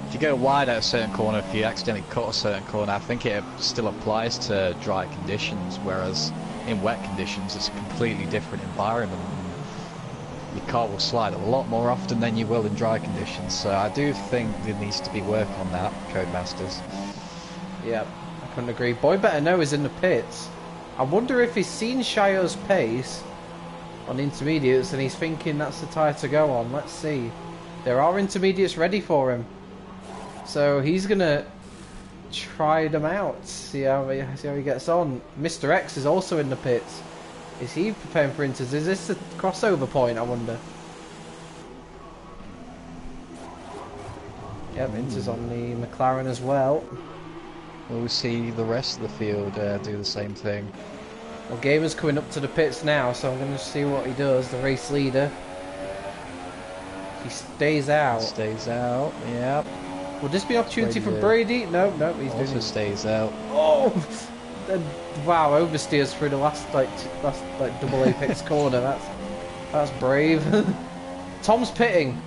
if you go wide at a certain corner, if you accidentally cut a certain corner, I think it still applies to dry conditions, whereas in wet conditions it's a completely different environment. Your car will slide a lot more often than you will in dry conditions, so I do think there needs to be work on that, Codemasters. Yeah, I couldn't agree. Boy Better Know is in the pits. I wonder if he's seen Shire's pace on intermediates and he's thinking that's the tyre to go on. Let's see. There are intermediates ready for him. So he's going to try them out, see how he gets on. Mr. X is also in the pits. Is he preparing for Inters? Is this the crossover point, I wonder? Yep, Inters on the McLaren as well. We'll see the rest of the field do the same thing. Well, Gamer's coming up to the pits now, so I'm going to see what he does. The race leader. He stays out. Stays out, yeah. Will this be an opportunity for Brady? No, he's also doing it. Stays out. Oh! Wow, oversteers through the last double apex corner. That's brave. Tom's pitting.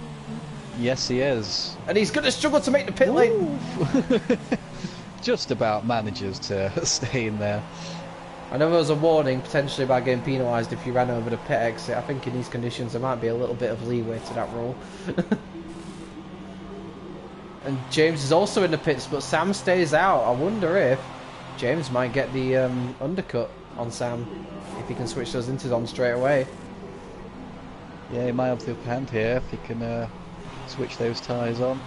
Yes, he is. And he's going to struggle to make the pit lane. Just about manages to stay in there. I know there was a warning potentially about getting penalised if you ran over the pit exit. I think in these conditions there might be a little bit of leeway to that rule. And James is also in the pits, but Sam stays out. I wonder if James might get the undercut on Sam if he can switch those inters on straight away. Yeah, he might have the upper hand here if he can switch those tyres on.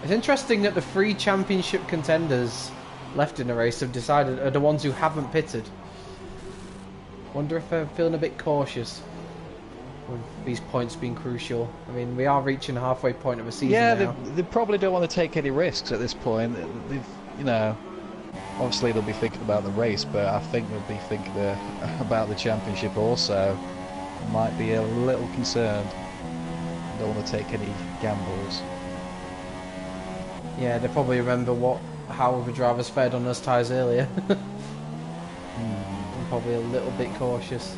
It's interesting that the 3 championship contenders left in the race have decided are the ones who haven't pitted. Wonder if they're feeling a bit cautious with these points being crucial. I mean, we are reaching the halfway point of a season now. They probably don't want to take any risks at this point. They've, you know, obviously they'll be thinking about the race, but I think they'll be thinking about the championship also. Might be a little concerned. Don't want to take any gambles. Yeah, they probably remember how the drivers fared on those tyres earlier. I'm probably a little bit cautious.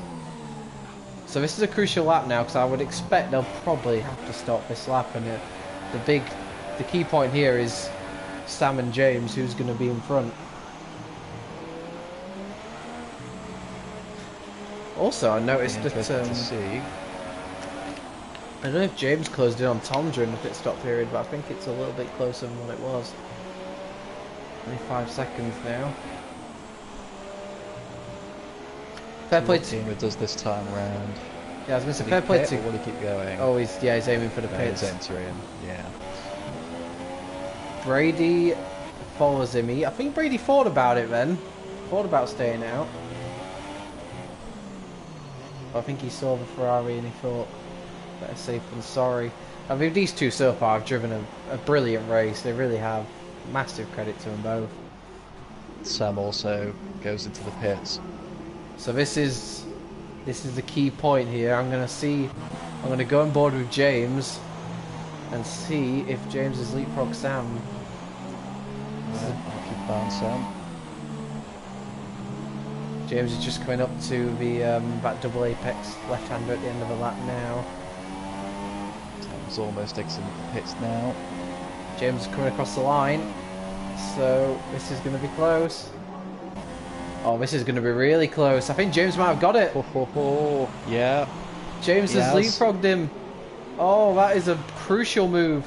So this is a crucial lap now, because I would expect they'll probably have to stop this lap, and the key point here is Sam and James, who's going to be in front. Also, I noticed that Interesting to see. I don't know if James closed in on Tom during the pit stop period, but I think it's a little bit closer than what it was. Only 5 seconds now. Fair play to What does this time round? Yeah, I was going to say fair play to. Or will he keep going? Oh, he's aiming for the pits. He's entering. Yeah. Brady follows him. I think Brady thought about it then. Thought about staying out. I think he saw the Ferrari and he thought, better safe than sorry. I mean, these two so far have driven a brilliant race. They really have. Massive credit to them both. Sam also goes into the pits. So this is the key point here. I'm going to go on board with James and see if James has leapfrogged Sam. Keep on Sam. James is just coming up to the that double apex left-hander at the end of the lap now. Sam's almost exiting the pits now. James is coming across the line, so this is going to be close. Oh, this is going to be really close. I think James might have got it. Yeah. James has leapfrogged him. Oh, that is a crucial move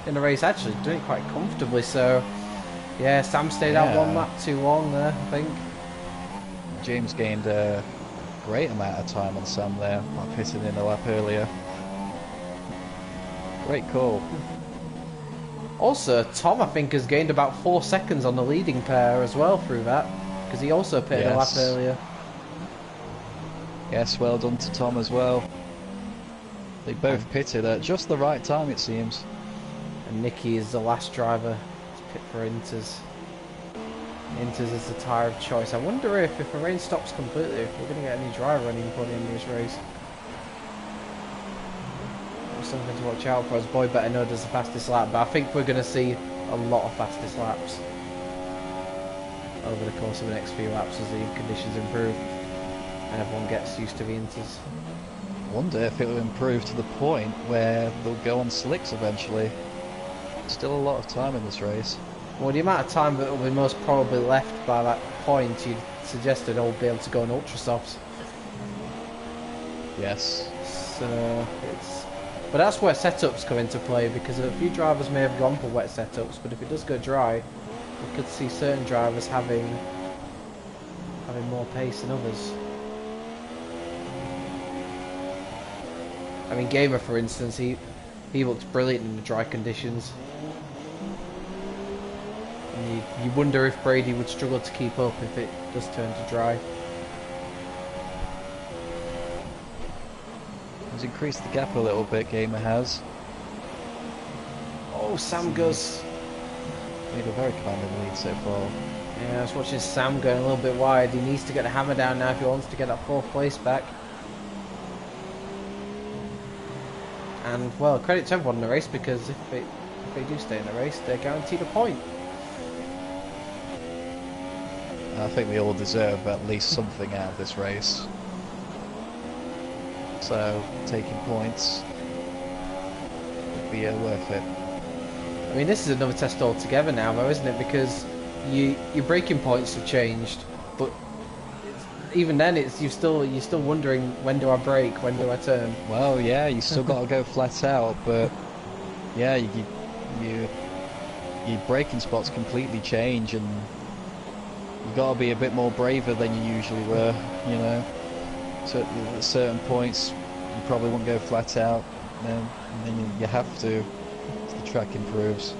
in the race. Actually, doing it quite comfortably. So, yeah, Sam stayed out one lap too long there, I think. James gained a great amount of time on Sam there, by pitting in a lap earlier. Great call. Also, Tom, I think, has gained about 4 seconds on the leading pair as well through that, because he also pitted a lap earlier. Yes, well done to Tom as well. They both pitted at just the right time, it seems. And Nicky is the last driver to pit for Inters. Inters is the tyre of choice. I wonder if the rain stops completely, if we're going to get any driver running before the end of this race. Something to watch out for, as Boy Better Know does the fastest lap, but I think we're going to see a lot of fastest laps over the course of the next few laps as the conditions improve and everyone gets used to the Inters. I wonder if it will improve to the point where they'll go on slicks eventually. Still a lot of time in this race. Well, the amount of time that will be most probably left by that point, you'd suggested all be able to go on ultra softs. Yes. So but that's where setups come into play, because a few drivers may have gone for wet setups, but if it does go dry, we could see certain drivers having more pace than others. I mean, Gamer, for instance, he looked brilliant in the dry conditions. And you wonder if Brady would struggle to keep up if it does turn to dry. He's increased the gap a little bit, Gamer has. Oh, Sam goes... Made a very commanding lead so far. Yeah, I was watching Sam going a little bit wide. He needs to get the hammer down now if he wants to get that 4th place back. And, well, credit to everyone in the race, because if they do stay in the race, they're guaranteed a point. I think they all deserve at least something out of this race. So, taking points would be worth it. I mean, this is another test altogether now, though, isn't it? Because your braking points have changed, but even then, you're still wondering, when do I brake, when do I turn? Well, yeah, you still got to go flat out, but yeah, your braking spots completely change, and you got to be a bit more braver than you usually were. You know, so at certain points you probably won't go flat out, and then you have to as the track improves.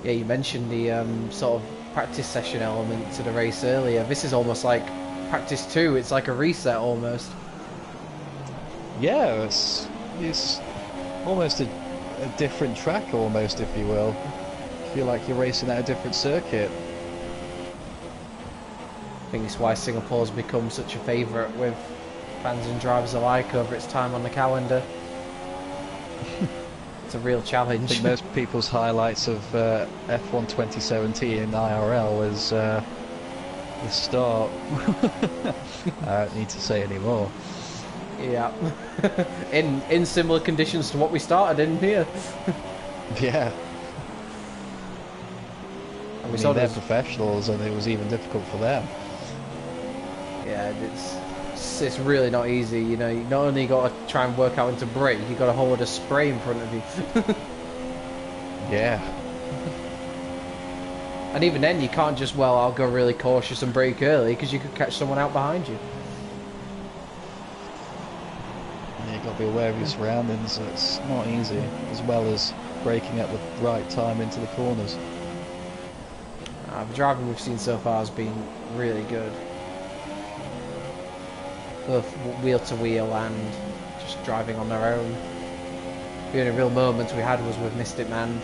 Yeah, you mentioned the sort of practice session element to the race earlier. This is almost like practice 2. It's like a reset almost. Yeah, it's almost a different track, almost, if you will. You feel like you're racing at a different circuit. I think it's why Singapore's become such a favourite with fans and drivers alike over its time on the calendar. It's a real challenge. I think most people's highlights of F1 2017 in IRL was the start. I don't need to say any more. Yeah. in similar conditions to what we started in here. Yeah. And they're professionals, and it was even difficult for them. Yeah, it's it's really not easy. You know, you not only got to try and work out when to brake, you got to hold a spray in front of you. Yeah. And even then, you can't just, well, I'll go really cautious and brake early because you could catch someone out behind you. Yeah, you've got to be aware of your surroundings. It's not easy, as well as braking at the right time into the corners. The driving we've seen so far has been really good. Both wheel to wheel and just driving on their own. The only real moments we had was with Mystic Man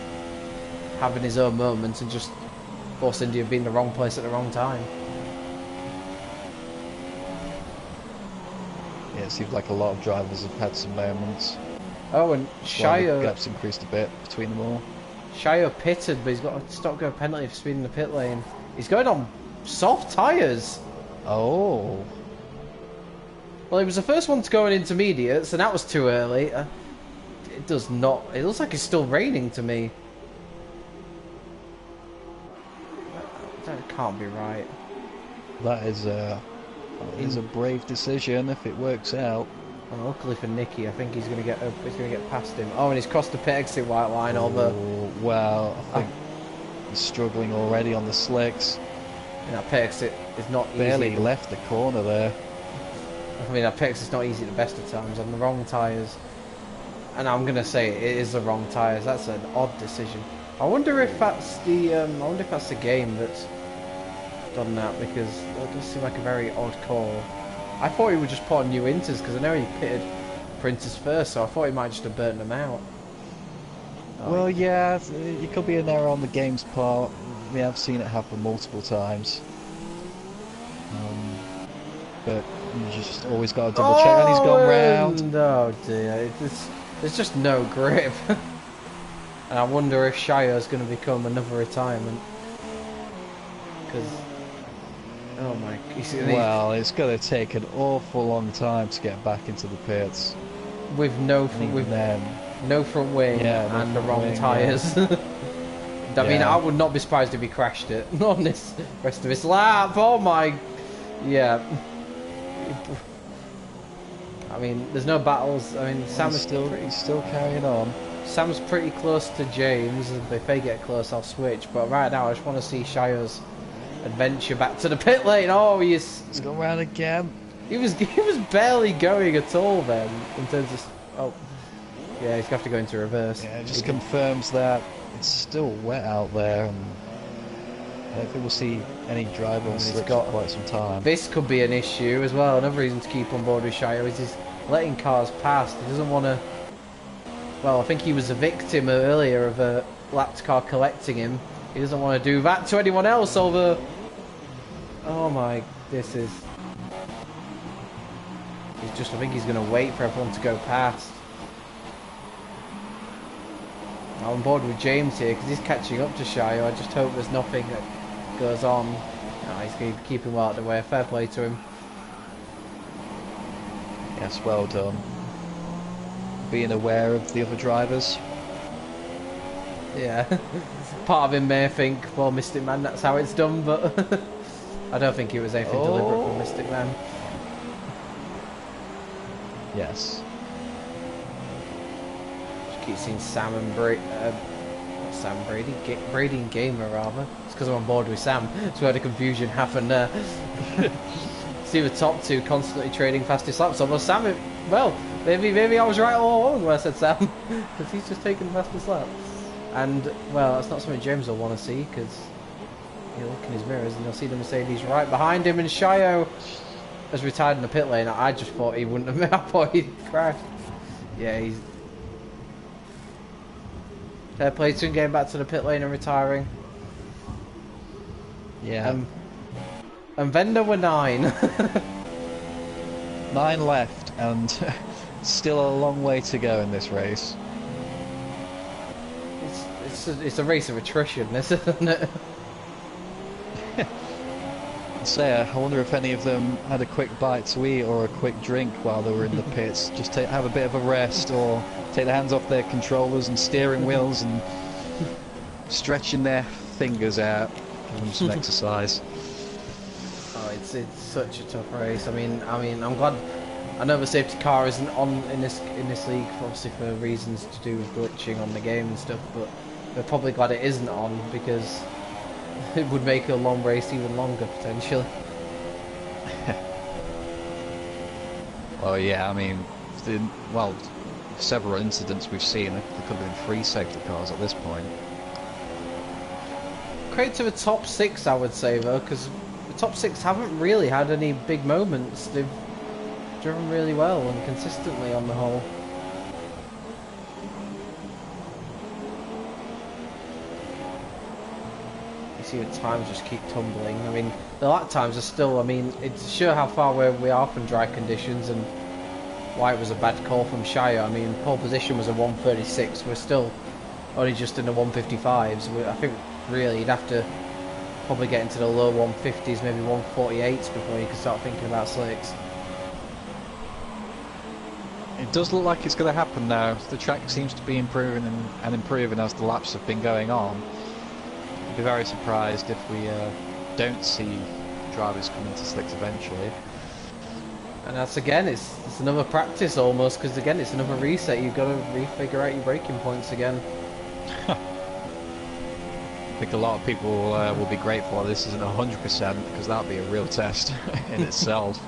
having his own moments and just Force India being in the wrong place at the wrong time. Yeah, it seems like a lot of drivers have had some moments. Oh, and Shire... The gap's increased a bit between them all. Shire pitted, but he's got a stop-go penalty for speeding the pit lane. He's going on soft tyres. Oh. Well, he was the first one to go in intermediates, and that was too early. It does not... It looks like it's still raining to me. That can't be right. That is a brave decision if it works out. Well, luckily for Nicky, I think he's going to get past him. Oh, and he's crossed the pit exit white line. Although, well, I think he's struggling already on the slicks. And that pit exit is not barely easy. left the corner there. I mean, that pit exit's not easy at the best of times on the wrong tyres. And I'm going to say it is the wrong tyres. That's an odd decision. I wonder if that's the game that's done that, because it does seem like a very odd call. I thought he would just put on new inters because I know he pitted for inters first, so I thought he might just have burnt them out. Well, yeah, it could be an error on the game's part. We have seen it happen multiple times. But you just always got to double check, and he's gone round. Oh dear, there's just no grip. And I wonder if Shire's going to become another retirement. Because, oh my... Well, it's going to take an awful long time to get back into the pits. With no front wing and the wrong tyres. Yeah. I mean, I would not be surprised if he crashed it on this rest of his lap. Oh my... Yeah. I mean, there's no battles. I mean, Sam is still carrying on. Sam's pretty close to James, and if they get close, I'll switch. But right now, I just want to see Shire's adventure back to the pit lane. Oh, he's gone round again. He was barely going at all then, in terms of... Oh, yeah, he's going to have to go into reverse. Yeah, it just confirms that it's still wet out there, and I don't think we'll see any driver on slicks for quite some time. This could be an issue as well. Another reason to keep on board with Shire is he's letting cars past. He doesn't want to... Well, I think he was a victim earlier of a lapped car collecting him. He doesn't want to do that to anyone else, although... Oh my... This is... I think he's going to wait for everyone to go past. I'm on board with James here because he's catching up to Shire. I just hope there's nothing that goes on. No, he's going to keep him well out of the way. Fair play to him. Yes, well done. Being aware of the other drivers. Yeah. Part of him may think, well, Mystic Man, that's how it's done, but I don't think it was anything deliberate from Mystic Man. Yes. Just keep seeing Sam and Brady and Gamer rather. It's because I'm on board with Sam, so we had a confusion happen there. See the top two constantly trading fastest laps. Although Sam, well, maybe I was right all along when I said Sam, because he's just taking the fastest lap. And well, that's not something James will want to see, because he'll look in his mirrors and he'll see the Mercedes right behind him, and Shio has retired in the pit lane. I just thought he wouldn't have. I thought he'd crashed. Yeah, he's... Fair play to him getting back to the pit lane and retiring. Yeah. And Venda were 9. 9 left, and still a long way to go in this race. It's a race of attrition, isn't it? I wonder if any of them had a quick bite to eat or a quick drink while they were in the pits. Just to have a bit of a rest, or take their hands off their controllers and steering wheels and stretching their fingers out, give them some exercise. Oh, it's such a tough race. I'm glad. I know the safety car isn't on in this league, obviously for reasons to do with glitching on the game and stuff. But they're probably glad it isn't on because it would make a long race even longer potentially. Well, yeah, I mean, well, several incidents we've seen, there could have been 3 safety cars at this point. Credit to the top 6, I would say, though, because the top 6 haven't really had any big moments. They've driven really well and consistently on the whole. You see the times just keep tumbling. I mean, the lap times are still, I mean, it's sure how far away we are from dry conditions and why it was a bad call from Shire. I mean, pole position was a 136. We're still only just in the 155s. I think really you'd have to probably get into the low 150s, maybe 148s before you can start thinking about slicks. It does look like it's going to happen now. The track seems to be improving and improving as the laps have been going on. I'd be very surprised if we don't see drivers come into slicks eventually. And that's again, it's another practice almost, because again it's another reset. You've got to refigure out your braking points again. I think a lot of people will be grateful this isn't 100% because that would be a real test in itself.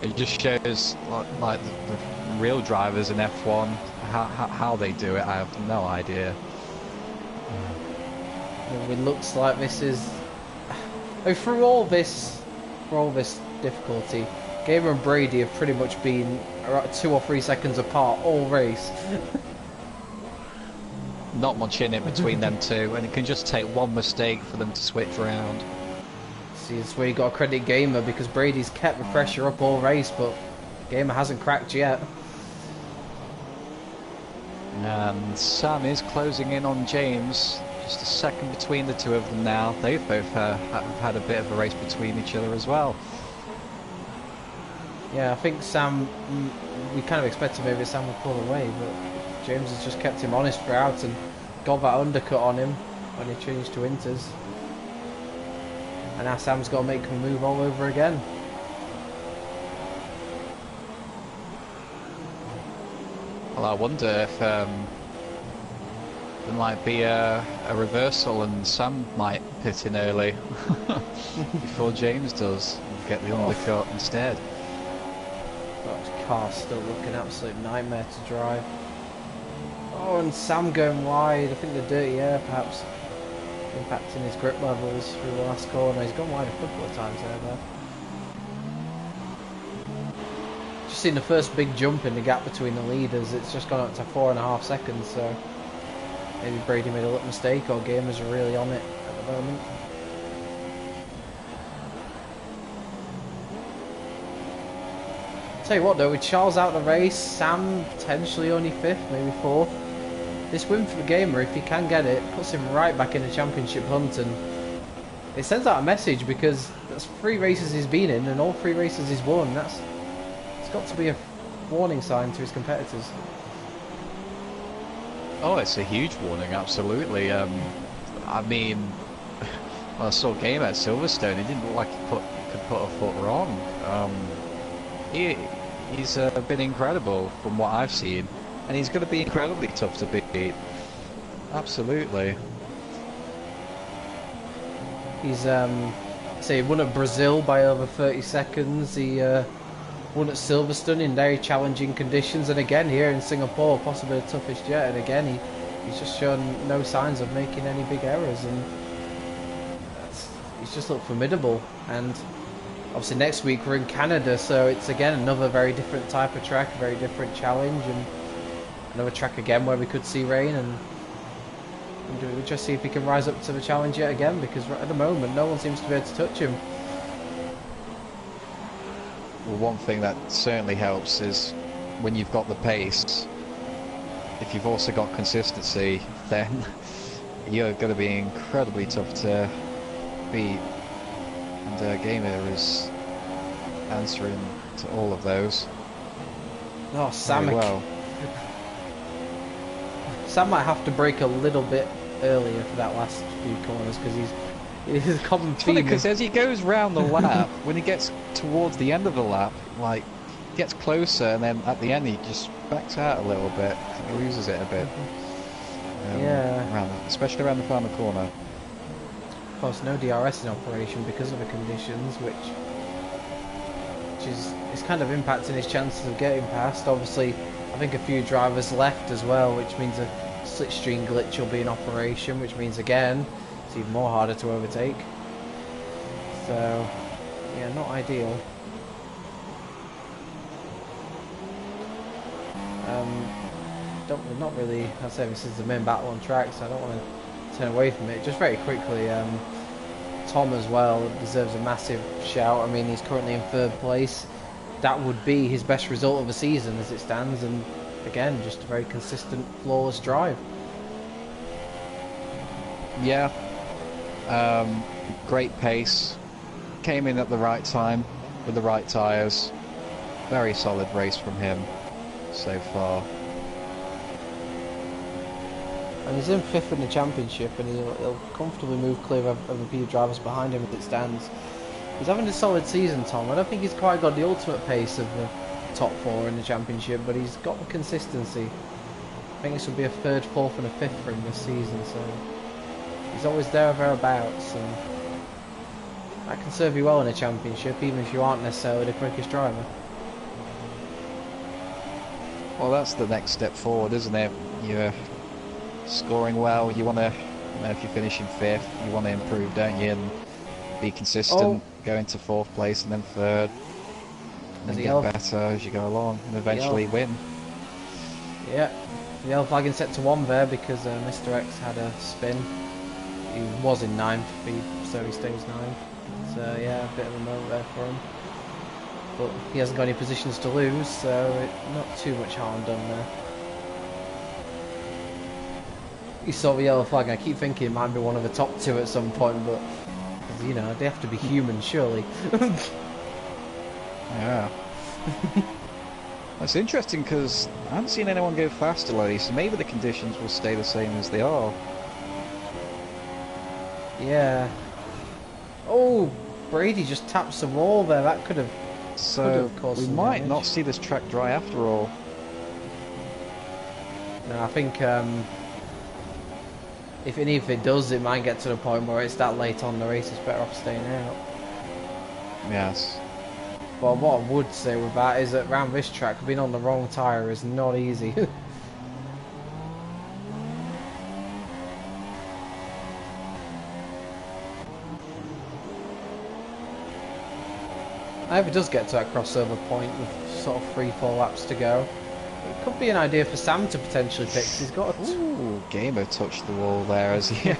It just shows like the real drivers in F1 how they do it. I have no idea. It looks like this is through all this difficulty, Gamer and Brady have pretty much been 2 or 3 seconds apart all race. Not much in it between them two, and it can just take one mistake for them to switch around. See, it's where you got to credit Gamer, because Brady's kept the pressure up all race, but Gamer hasn't cracked yet. And Sam is closing in on James. Just a second between the two of them now. They've both have had a bit of a race between each other as well. Yeah, I think Sam, we kind of expected maybe Sam would pull away, but James has just kept him honest throughout and got that undercut on him when he changed to Inters. And now Sam's got to make him move all over again. Well, I wonder if there might be a reversal and Sam might pit in early before James does and get the undercut instead. That car's still looking an absolute nightmare to drive. Oh, and Sam going wide. I think the dirty air perhaps impacting his grip levels through the last corner. He's gone wide a couple of times there. Just seen the first big jump in the gap between the leaders. It's just gone up to 4.5 seconds, so maybe Brady made a little mistake or Gamers are really on it at the moment. Tell you what though, with Charles out of the race, Sam potentially only 5th, maybe 4th. This win for the Gamer, if he can get it, puts him right back in the championship hunt, and it sends out a message because that's 3 races he's been in and all 3 races he's won. It's got to be a warning sign to his competitors. Oh, it's a huge warning, absolutely. I mean, when I saw Gamer at Silverstone, he didn't look like he could put a foot wrong. He's been incredible from what I've seen, and he's going to be incredibly tough to beat. Absolutely. He's he won at Brazil by over 30 seconds. He won at Silverstone in very challenging conditions, and again here in Singapore, possibly the toughest yet. And again, he's just shown no signs of making any big errors, and he's just looked formidable. And obviously next week we're in Canada, so it's again another very different type of track, a very different challenge, and another track again where we could see rain, and we'll just see if he can rise up to the challenge yet again, because at the moment no one seems to be able to touch him. Well, one thing that certainly helps is when you've got the pace, if you've also got consistency, then you're going to be incredibly tough to beat. And Gamer is answering to all of those. Oh, Sam! Very well. Sam might have to brake a little bit earlier for that last few corners, because It is a common It's funny theme. because as he goes round the lap, when he gets towards the end of the lap, like, gets closer, and then at the end he just backs out a little bit. He loses it a bit. Yeah. Especially around the final corner. Of course, no DRS in operation because of the conditions, which is kind of impacting his chances of getting past. Obviously, I think a few drivers left as well, which means a slipstream glitch will be in operation, which means again it's even more harder to overtake. So, yeah, not ideal. Not really. I say this is the main battle on track, so I don't want to turn away from it. Just very quickly, Tom as well deserves a massive shout. I mean, he's currently in 3rd place. That would be his best result of the season as it stands, and again, just a very consistent, flawless drive. Yeah. Great pace. Came in at the right time with the right tyres. Very solid race from him so far. And he's in 5th in the championship, and he'll comfortably move clear of the few drivers behind him as it stands. He's having a solid season, Tom. I don't think he's quite got the ultimate pace of the top 4 in the championship, but he's got the consistency. I think this will be a 3rd, 4th and a 5th for him this season, so he's always there or thereabouts, and that can serve you well in a championship, even if you aren't necessarily the quickest driver. Well, that's the next step forward, isn't it? You're scoring well, you want to, if you finish in 5th, you want to improve, don't you, and be consistent, go into 4th place and then 3rd, and get better as you go along, and eventually win. Yeah, the yellow flagging set to 1 there because Mr. X had a spin. He was in 9th, so he stays 9th. So yeah, a bit of a moment there for him. But he hasn't got any positions to lose, so not too much harm done there. You saw the yellow flag, and I keep thinking it might be one of the top 2 at some point, but you know, they have to be human, surely. Yeah. That's interesting because I haven't seen anyone go faster lately, so maybe the conditions will stay the same as they are. Yeah. Oh, Brady just taps the wall there. That could have. So caused we some might damage. not see this track dry after all. No, I think if it does, it might get to the point where it's that late on the race. It's better off staying out. Yes. But what I would say with that is that around this track, being on the wrong tyre is not easy. I hope it does get to that crossover point with sort of 3-4 laps to go. It could be an idea for Sam to potentially fix. He's got a... Ooh, Gamer touched the wall there as he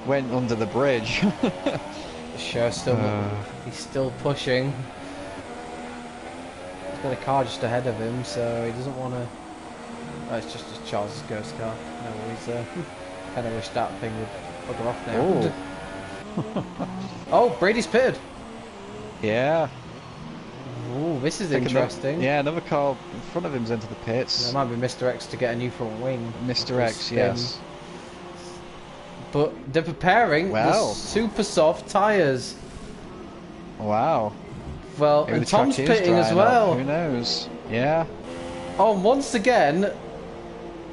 went under the bridge. Sure, he's still pushing. He's got a car just ahead of him, so he doesn't want to... Oh, it's just Charles' ghost car. No worries there. Kind of wish that thing would bugger off now. Oh, Brady's pitted. Yeah. Ooh, this is interesting. Yeah, another car in front of him's into the pits. That might be Mr. X to get a new front wing. Mr. X, yes. But they're preparing the super soft tyres. Wow. Well, Maybe and Tom's pitting as well. Who knows? Yeah. Oh, and once again,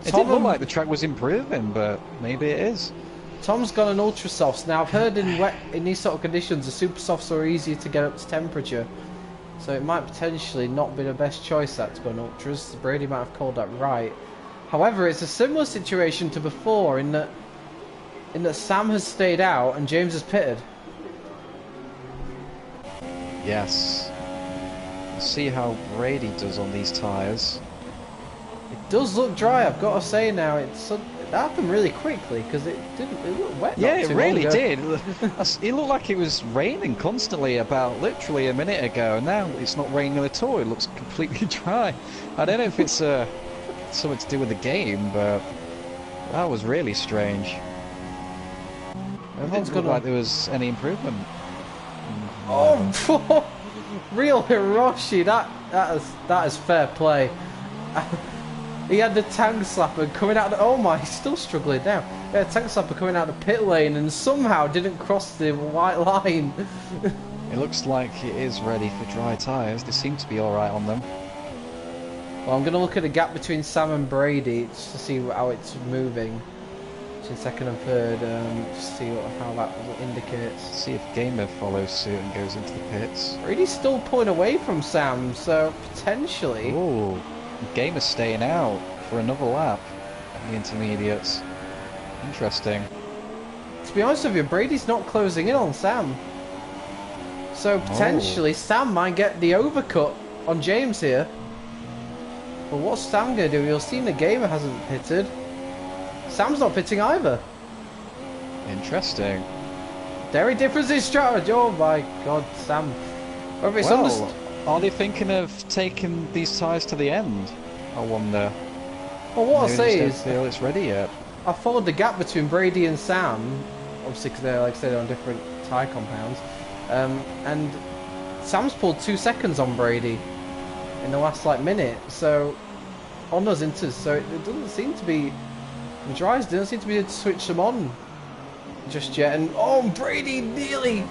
It didn't look like the track was improving, but maybe it is. Tom's got an ultra softs. Now I've heard in these sort of conditions the super softs are easier to get up to temperature, so it might potentially not be the best choice that to go on ultras. Brady might have called that right. However, it's a similar situation to before in that Sam has stayed out and James has pitted. Yes. We'll see how Brady does on these tyres. It does look dry, I've got to say now. It happened really quickly because it looked wet. Yeah, it really did. It looked like it was raining constantly about literally a minute ago, and now it's not raining at all. It looks completely dry. I don't know if it's something to do with the game, but that was really strange. It didn't look like there was any improvement. Oh, real Hiroshi! That is fair play. He had the tank slapper coming out. Oh my, he's still struggling now. He had a tank slapper coming out the pit lane and somehow didn't cross the white line. It looks like it is ready for dry tyres. They seem to be alright on them. Well, I'm going to look at the gap between Sam and Brady just to see how it's moving. Between second and third, just to see how that indicates. See if Gamer follows suit and goes into the pits. Brady's still pulling away from Sam, so potentially. Ooh, Gamer's staying out for another lap in the intermediates. Interesting. To be honest with you, Brady's not closing in on Sam. So potentially Sam might get the overcut on James here. But what's Sam going to do? You'll see the Gamer hasn't pitted. Sam's not pitting either. Interesting. Very different in strategy. Oh my god, Sam. Well, are they thinking of taking these tyres to the end? I wonder. Well, what I'll Maybe say they is, just don't feel it's ready yet. I followed the gap between Brady and Sam, obviously because they're, like I said, on different tyre compounds, and Sam's pulled 2 seconds on Brady in the last minute, so on those inters, so it doesn't seem to be, the dries didn't seem to be able to switch them on just yet, and oh, Brady nearly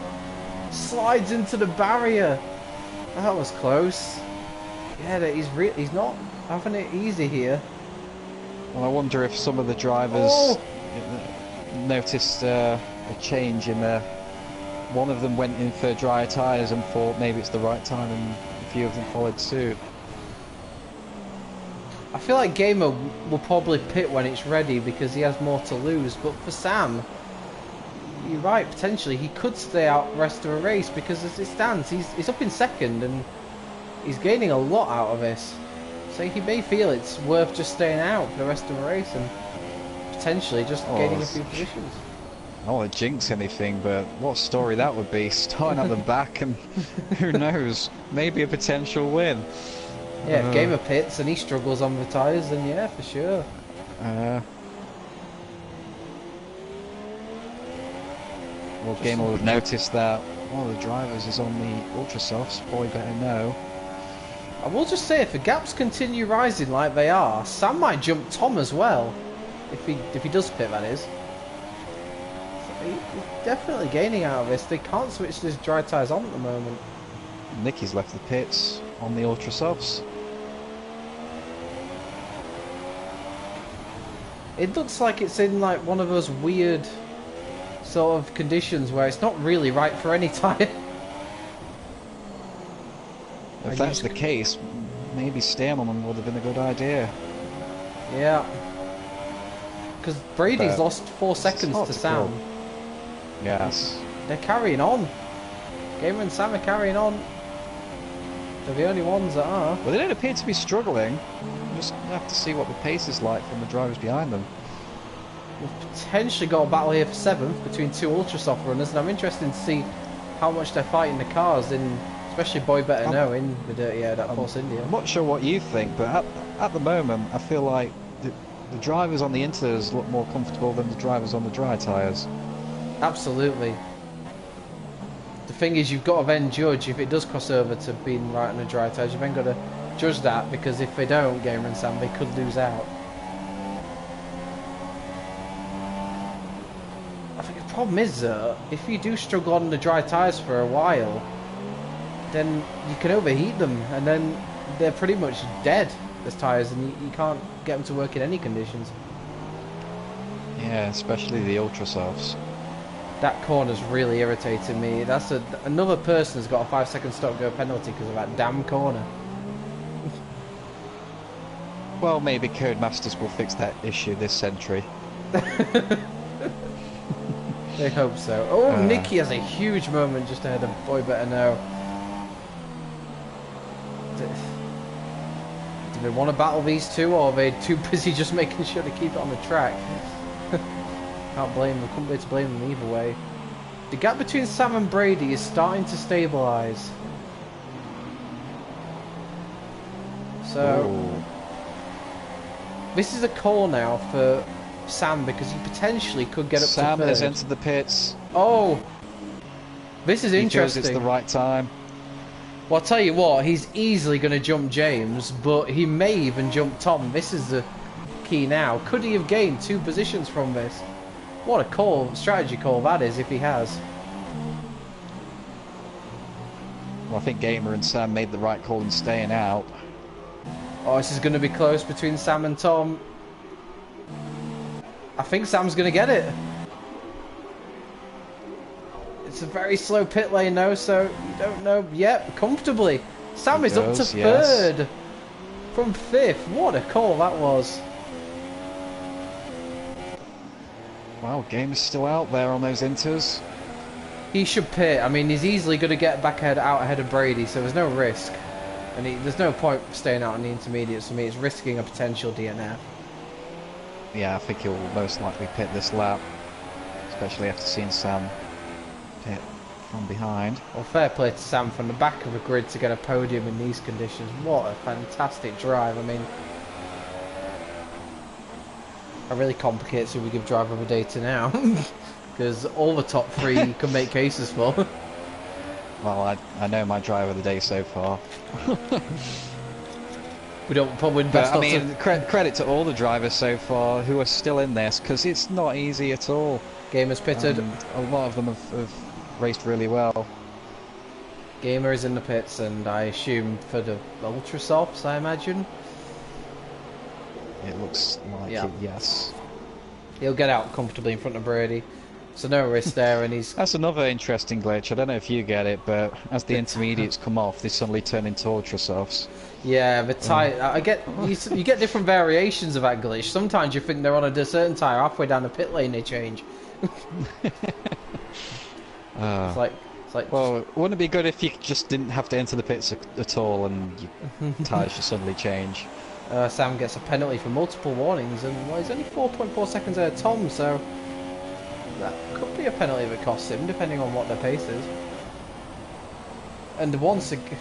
slides into the barrier. That was close. Yeah, he's not having it easy here. Well, I wonder if some of the drivers noticed a change in there. One of them went in for dry tyres and thought maybe it's the right time, and a few of them followed suit. I feel like Gamer will probably pit when it's ready because he has more to lose, but for Sam, you're right, potentially he could stay out the rest of the race because as it stands, he's up in second and he's gaining a lot out of this. So he may feel it's worth just staying out for the rest of the race and potentially just gaining a few positions. I don't want to jinx anything, but what a story that would be. Starting at the back and who knows, maybe a potential win. Yeah, if Gamer pits and he struggles on the tyres, then yeah, for sure. Well, Gamer will have noticed that one of the drivers is on the ultra softs, probably better know. I will just say, if the gaps continue rising like they are, Sam might jump Tom as well. If he does pit, that is. So he's definitely gaining out of this. They can't switch these dry tyres on at the moment. Nicky's left the pits on the ultra softs. It looks like it's in one of those weird sort of conditions where it's not really right for any tyre. If that's the case, maybe staying on them would have been a good idea. Yeah. Because Brady's lost 4 seconds to Sam. Yes. They're carrying on. Gamer and Sam are carrying on. They're the only ones that are. Well, they don't appear to be struggling. We'll just have to see what the pace is like from the drivers behind them. We've potentially got a battle here for 7th between 2 ultra soft runners, and I'm interested to see how much they're fighting the cars in. Especially Boy Better Know in the Dirty Air, that Force India. I'm not sure what you think, but at the moment, I feel like the drivers on the Inters look more comfortable than the drivers on the dry tyres. Absolutely. The thing is, you've got to then judge if it does cross over to being right on the dry tyres. You've then got to judge that, because if they don't, Gamer and Sam, they could lose out. I think the problem is that if you do struggle on the dry tyres for a while, then you can overheat them, and then they're pretty much dead as tyres, and you can't get them to work in any conditions. Yeah, especially the ultra softs. That corner's really irritating me. That's another person has got a 5-second stop go penalty because of that damn corner. Well, maybe Codemasters will fix that issue this century. They hope so. Oh, Nicky has a huge moment just ahead of Boy Better Know. Do they want to battle these two, or are they too busy just making sure to keep it on the track? Can't blame them, couldn't be to blame them either way. The gap between Sam and Brady is starting to stabilise. So, this is a call now for Sam, because he potentially could get up to third. Sam has entered the pits. Oh! This is interesting. Because it's the right time. Well, I'll tell you what, he's easily going to jump James, but he may even jump Tom. This is the key now. Could he have gained 2 positions from this? What a strategy call that is if he has. Well, I think Gamer and Sam made the right call in staying out. Oh, this is going to be close between Sam and Tom. I think Sam's going to get it. It's a very slow pit lane though, so you don't know. Yep, comfortably. Sam is up to 3rd from 5th. What a call that was. Well, Gamer's still out there on those inters. He should pit. I mean, he's easily going to get out ahead of Brady, so there's no risk. And there's no point staying out on the intermediates for me. It's risking a potential DNF. Yeah, I think he'll most likely pit this lap, especially after seeing Sam pit from behind. Well, fair play to Sam from the back of a grid to get a podium in these conditions. What a fantastic drive. I mean, that really complicates who we give driver of the day to now. Because all the top 3 you can make cases for. Well, I know my driver of the day so far. We don't probably best. But, I mean, credit to all the drivers so far who are still in this, because it's not easy at all. Gamer's pitted. A lot of them have raced really well. Gamer is in the pits, and I assume for the ultra softs, I imagine. It looks like it, yes. He'll get out comfortably in front of Brady. So no risk there, and he's... That's another interesting glitch. I don't know if you get it, but as the intermediates come off, they suddenly turn into ultra softs. Yeah, the tyre... I get... You get different variations of that glitch. Sometimes you think they're on a certain tyre, halfway down the pit lane they change. It's like... Well, wouldn't it be good if you just didn't have to enter the pits at all and your tyres just suddenly change? Sam gets a penalty for multiple warnings, and well, he's only 4.4 seconds ahead of Tom, so... That could be a penalty that costs him, depending on what their pace is. And once again,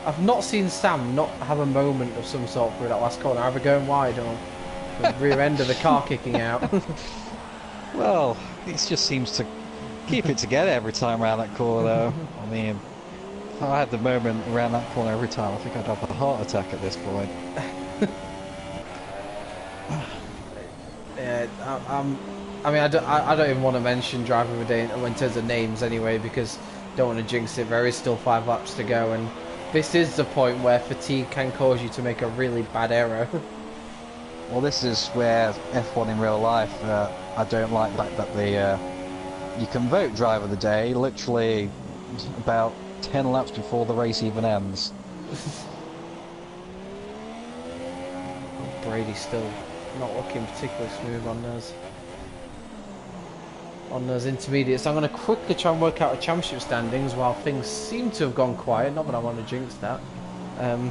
I've not seen Sam not have a moment of some sort through that last corner, either going wide or the rear end of the car kicking out. Well, he just seems to keep it together every time around that corner, though. I mean, if I had the moment around that corner every time, I think I'd have a heart attack at this point. Yeah, I mean, I don't even want to mention driver of the day in terms of names anyway, because I don't want to jinx it. There is still 5 laps to go, and this is the point where fatigue can cause you to make a really bad error. Well, this is where F1 in real life, I don't like that they, you can vote driver of the day literally about 10 laps before the race even ends. Brady's still not looking particularly smooth on those intermediates. I'm going to quickly try and work out the championship standings while things seem to have gone quiet. Not that I want to jinx that. I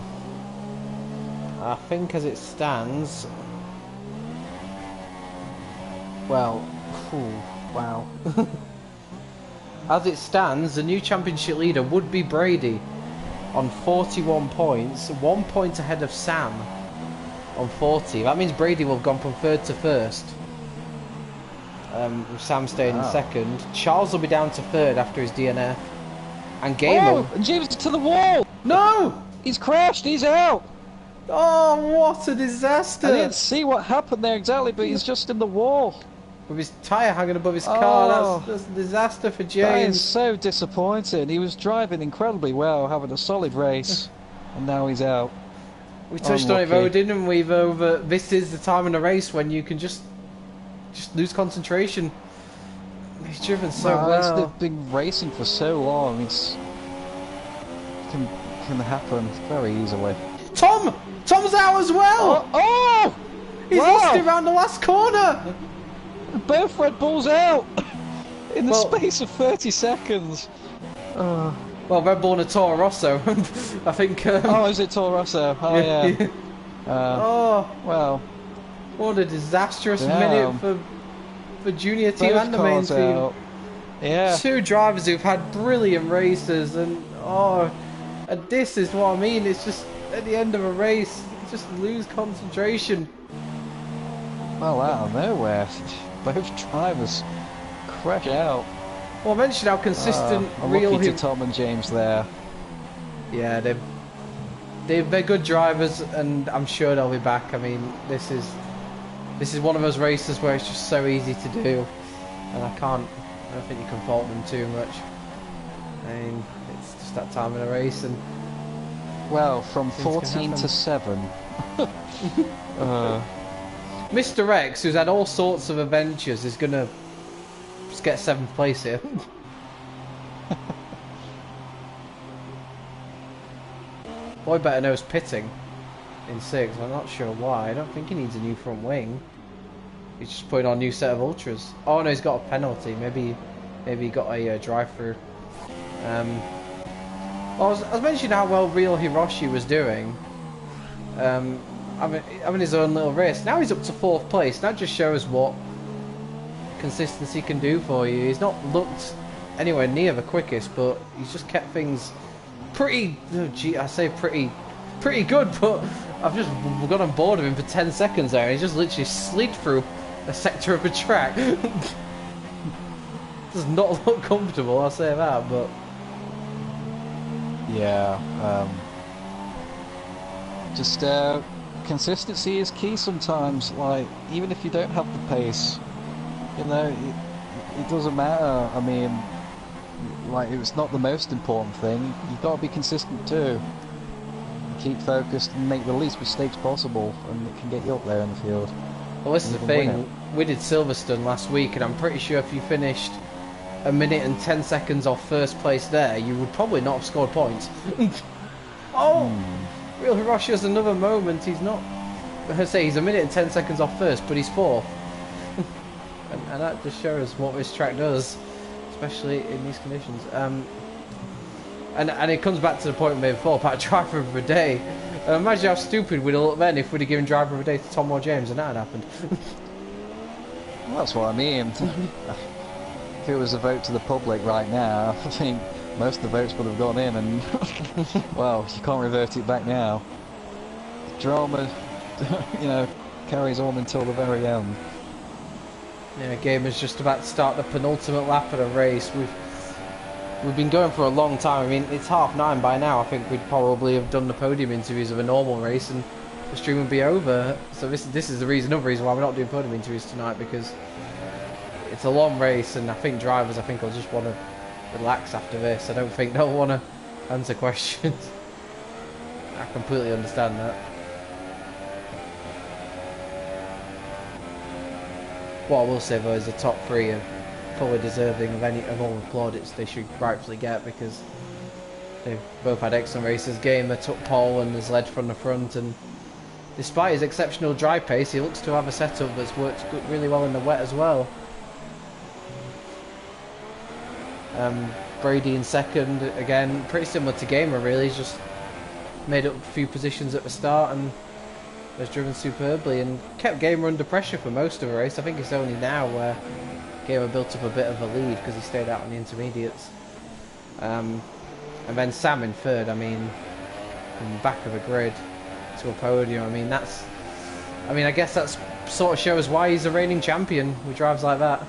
think as it stands... Well, wow. As it stands, the new championship leader would be Brady on 41 points, 1 point ahead of Sam on 40. That means Brady will have gone from 3rd to 1st. With Sam staying in 2nd. Charles will be down to 3rd after his DNF. And Gamer... Oh, and James to the wall! No! He's crashed, he's out! Oh, what a disaster! I didn't see what happened there exactly, but he's just in the wall. With his tyre hanging above his car, that's a disaster for James. That is so disappointing. He was driving incredibly well, having a solid race, and now he's out. We touched on it though, didn't we? Though, this is the time in the race when you can just lose concentration. He's driven so well. They've been racing for so long. It can happen very easily. Tom's out as well. Oh! He's lost it around the last corner. Both Red Bulls out in the space of 30 seconds. Well, Red Bull and a Toro Rosso, I think. Oh, is it Toro Rosso? Oh, yeah. Well. What a disastrous minute for junior team and the main team. Yeah. 2 drivers who've had brilliant races, and this is what I mean. It's just at the end of a race, you just lose concentration. Well, out of nowhere, both drivers crash out. Well, I mentioned how consistent I'm real lucky to Tom and James there. Yeah, they're good drivers, and I'm sure they'll be back. I mean, this is one of those races where it's just so easy to do, and I don't think you can fault them too much. I mean, it's just that time of the race, and well, from 14 to 7. Mr. X, who's had all sorts of adventures, is gonna just get 7th place here. Boy better knows pitting in 6th. I'm not sure why. I don't think he needs a new front wing. He's just putting on a new set of ultras. Oh no, he's got a penalty. Maybe he got a drive-through. Well, I was mentioning how well Real Hiroshi was doing. Having his own little race. Now he's up to 4th place. That just shows what consistency can do for you. He's not looked anywhere near the quickest, but he's just kept things pretty. Oh, gee, I say pretty good, but I've just got on board of him for 10 seconds there, and he just literally slid through a sector of a track. Does not look comfortable, I'll say that, but yeah, just consistency is key sometimes. Like, even if you don't have the pace, you know, it doesn't matter. I mean, like, it's not the most important thing. You've got to be consistent too. Keep focused and make the least mistakes possible, and it can get you up there in the field. Well, this is the thing. We did Silverstone last week, and I'm pretty sure if you finished a minute and 10 seconds off 1st place there, you would probably not have scored points. Oh! Real Hiroshi has another moment. He's not. I say he's a minute and 10 seconds off 1st, but he's 4th. and that just shows what this track does, especially in these conditions. And it comes back to the point we made before about driver of the day. Imagine how stupid we'd have looked then if we'd have given driver of the day to Tom or James, and that had happened. Well, that's what I mean. If it was a vote to the public right now, I think most of the votes would have gone in, and well, you can't revert it back now. Drama, you know, carries on until the very end. Yeah, game is just about to start the penultimate lap of the race. We've been going for a long time. I mean, it's 9:30 by now. I think we'd probably have done the podium interviews of a normal race, and the stream would be over. So this is another reason why we're not doing podium interviews tonight, because it's a long race, and I think drivers will just want to relax after this. I don't think they'll want to answer questions. I completely understand that. What I will say though is the top 3 are fully deserving of all the plaudits they should rightfully get, because they've both had excellent races. Gamer took pole and has led from the front, and despite his exceptional dry pace, he looks to have a setup that's worked really well in the wet as well. Brady in 2nd, again, pretty similar to Gamer really. He's just made up a few positions at the start and has driven superbly and kept Gamer under pressure for most of the race. I think it's only now where Gamer built up a bit of a lead because he stayed out on the intermediates. And then Sam in 3rd, I mean, from the back of a grid to a podium. I guess that's sort of shows why he's a reigning champion with drives like that.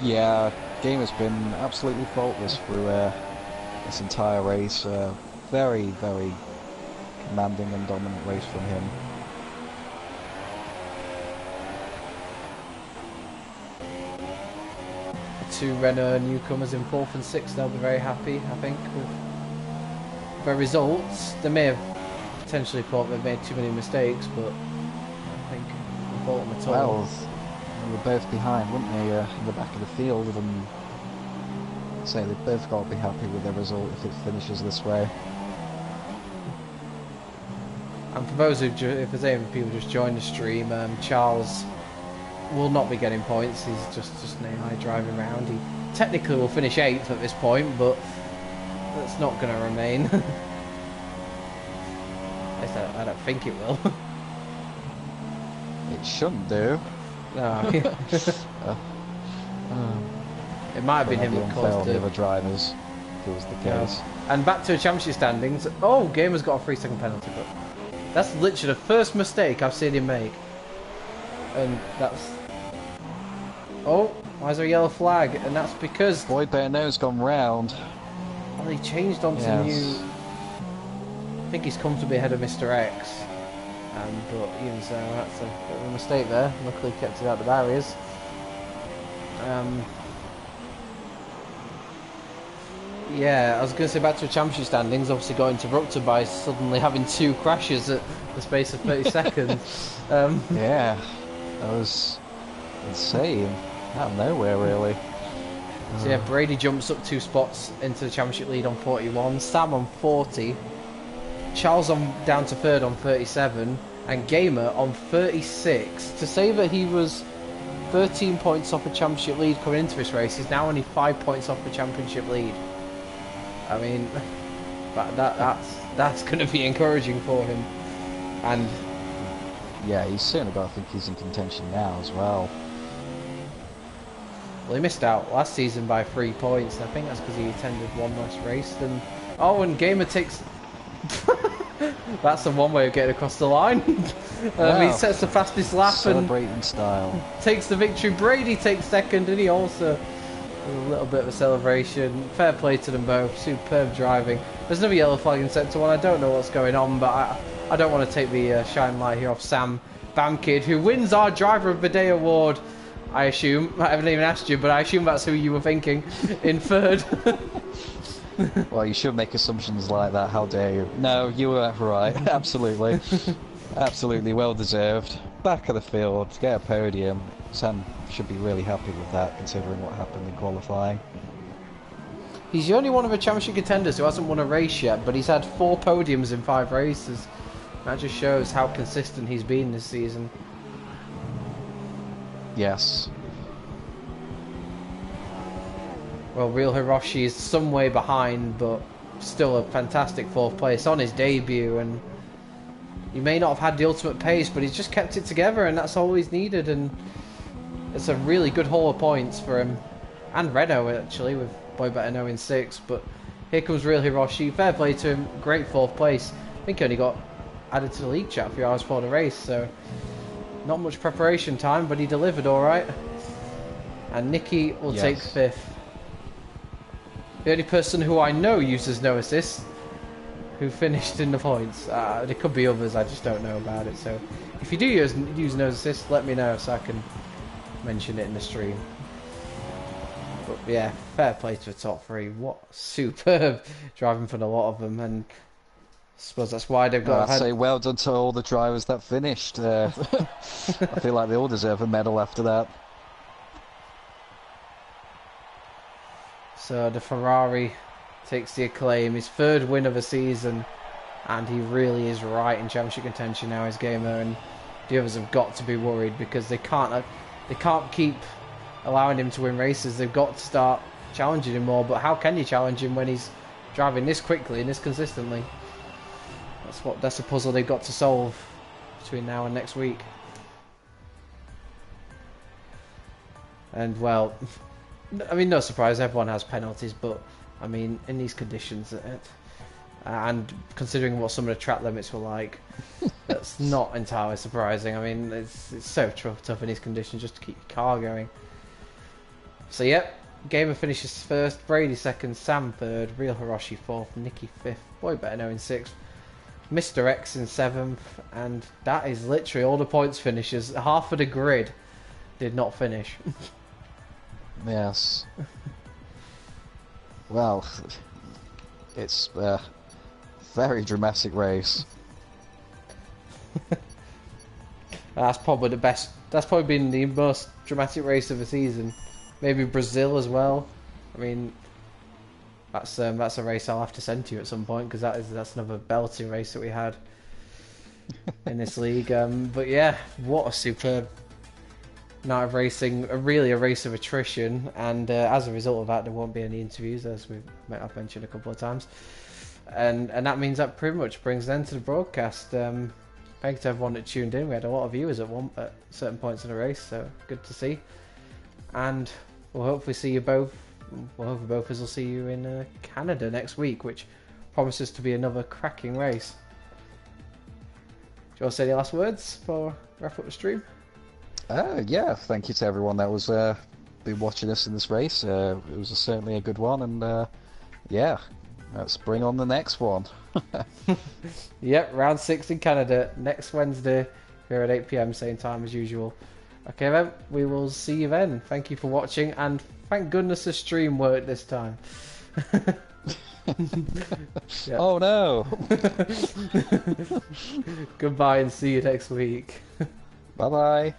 Yeah, Gamer's been absolutely faultless through this entire race. Very, very commanding and dominant race from him. The 2 Renault newcomers in 4th and 6th, they'll be very happy, I think, with the results. They may have potentially thought they've made too many mistakes, but I think they fault them at all. Well, they were both behind, weren't they, in the back of the field, and say they've both got to be happy with their result if it finishes this way. And for those if there's any people just joined the stream, Charles will not be getting points. He's just an AI driving around. He technically will finish 8th at this point, but that's not going to remain. At least I don't think it will. It shouldn't do. No. It might have been him that caused the it. other drivers, if it was the case. And back to the championship standings. Oh, Gamer's got a 3-second penalty, but that's literally the first mistake I've seen him make. And that's... Oh, why is there a yellow flag? And that's because... Boy better know's gone round. Well, he changed onto new. I think he's comfortably ahead of Mr. X. But even so, that's a bit of a mistake there. Luckily kept it out the barriers. Yeah, I was going to say back to the championship standings, obviously got interrupted by suddenly having 2 crashes at the space of 30 seconds. Yeah, that was insane. Out of nowhere, really. So yeah, Brady jumps up 2 spots into the championship lead on 41, Sam on 40, Charles down to 3rd on 37, and Gamer on 36. To say that he was 13 points off the championship lead coming into this race, he's now only 5 points off the championship lead. I mean, that's going to be encouraging for him. And yeah, he's certainly got to think he's in contention now as well. Well, he missed out last season by 3 points. I think that's because he attended one less race than. Oh, and Gamer takes. That's the one way of getting across the line. Wow. He sets the fastest lap Celebrating style. Takes the victory. Brady takes 2nd, and he also a little bit of a celebration. Fair play to them both. Superb driving. There's another yellow flag in sector 1. I don't know what's going on, but I don't want to take the shine light here off Sam Bamkid, who wins our Driver of the Day award. I assume. I haven't even asked you, but I assume that's who you were thinking. In 3rd. Well, you should make assumptions like that. How dare you? No, you were right. Absolutely. Absolutely well deserved. Back of the field, get a podium. Sam should be really happy with that, considering what happened in qualifying. He's the only one of the championship contenders who hasn't won a race yet, but he's had 4 podiums in 5 races. That just shows how consistent he's been this season. Yes. Well, Real Hiroshi is some way behind, but still a fantastic 4th place on his debut, and he may not have had the ultimate pace, but he's just kept it together, and that's all he's needed, and it's a really good haul of points for him. And Renault, actually, with Boy Better Know in 6th, but here comes Real Hiroshi. Fair play to him, great 4th place. I think he only got added to the league chat a few hours before the race, so not much preparation time, but he delivered alright. And Nicky will take 5th. The only person who I know uses no assist, who finished in the points. There could be others, I just don't know about it. So if you do use no assist, let me know so I can mention it in the stream. But yeah, fair play to the top 3. What superb driving for a lot of them, and I suppose that's why they've got. I'd say well done to all the drivers that finished. I feel like they all deserve a medal after that. So the Ferrari takes the acclaim, his 3rd win of the season, and he really is right in championship contention now, his Gamer, and the others have got to be worried because they can't keep allowing him to win races. They've got to start challenging him more, but how can you challenge him when he's driving this quickly and this consistently? That's a puzzle they've got to solve between now and next week. And well, I mean, no surprise, everyone has penalties, but I mean, in these conditions, and considering what some of the track limits were like, that's not entirely surprising. I mean, it's so tough in these conditions just to keep your car going. So yep, Gamer finishes 1st, Brady 2nd, Sam 3rd, Real Hiroshi 4th, Nicky 5th, Boy Better Know in 6th, Mr. X in 7th, and that is literally all the points finishers. Half of the grid did not finish. Yes. Well, it's a very dramatic race. That's probably the best. That's probably been the most dramatic race of the season. Maybe Brazil as well. I mean, that's a race I'll have to send to you at some point, because that's another belting race that we had in this league. But yeah, what a superb night of racing, really a race of attrition, and as a result of that there won't be any interviews, as I've mentioned a couple of times, and that means that pretty much brings an end to the broadcast. Thanks to everyone that tuned in. We had a lot of viewers at certain points in the race, so good to see, and we'll hopefully see you both. Well, hopefully both of us will see you in Canada next week, which promises to be another cracking race. Do you want to say any last words before we wrap up the stream? Yeah, thank you to everyone that was been watching us in this race. It was certainly a good one, and yeah, Let's bring on the next one. Yep, round 6 in Canada next Wednesday here at 8 p.m. same time as usual. Okay then, we will see you then. Thank you for watching, and thank goodness the stream worked this time. Oh no! Goodbye and see you next week. Bye bye.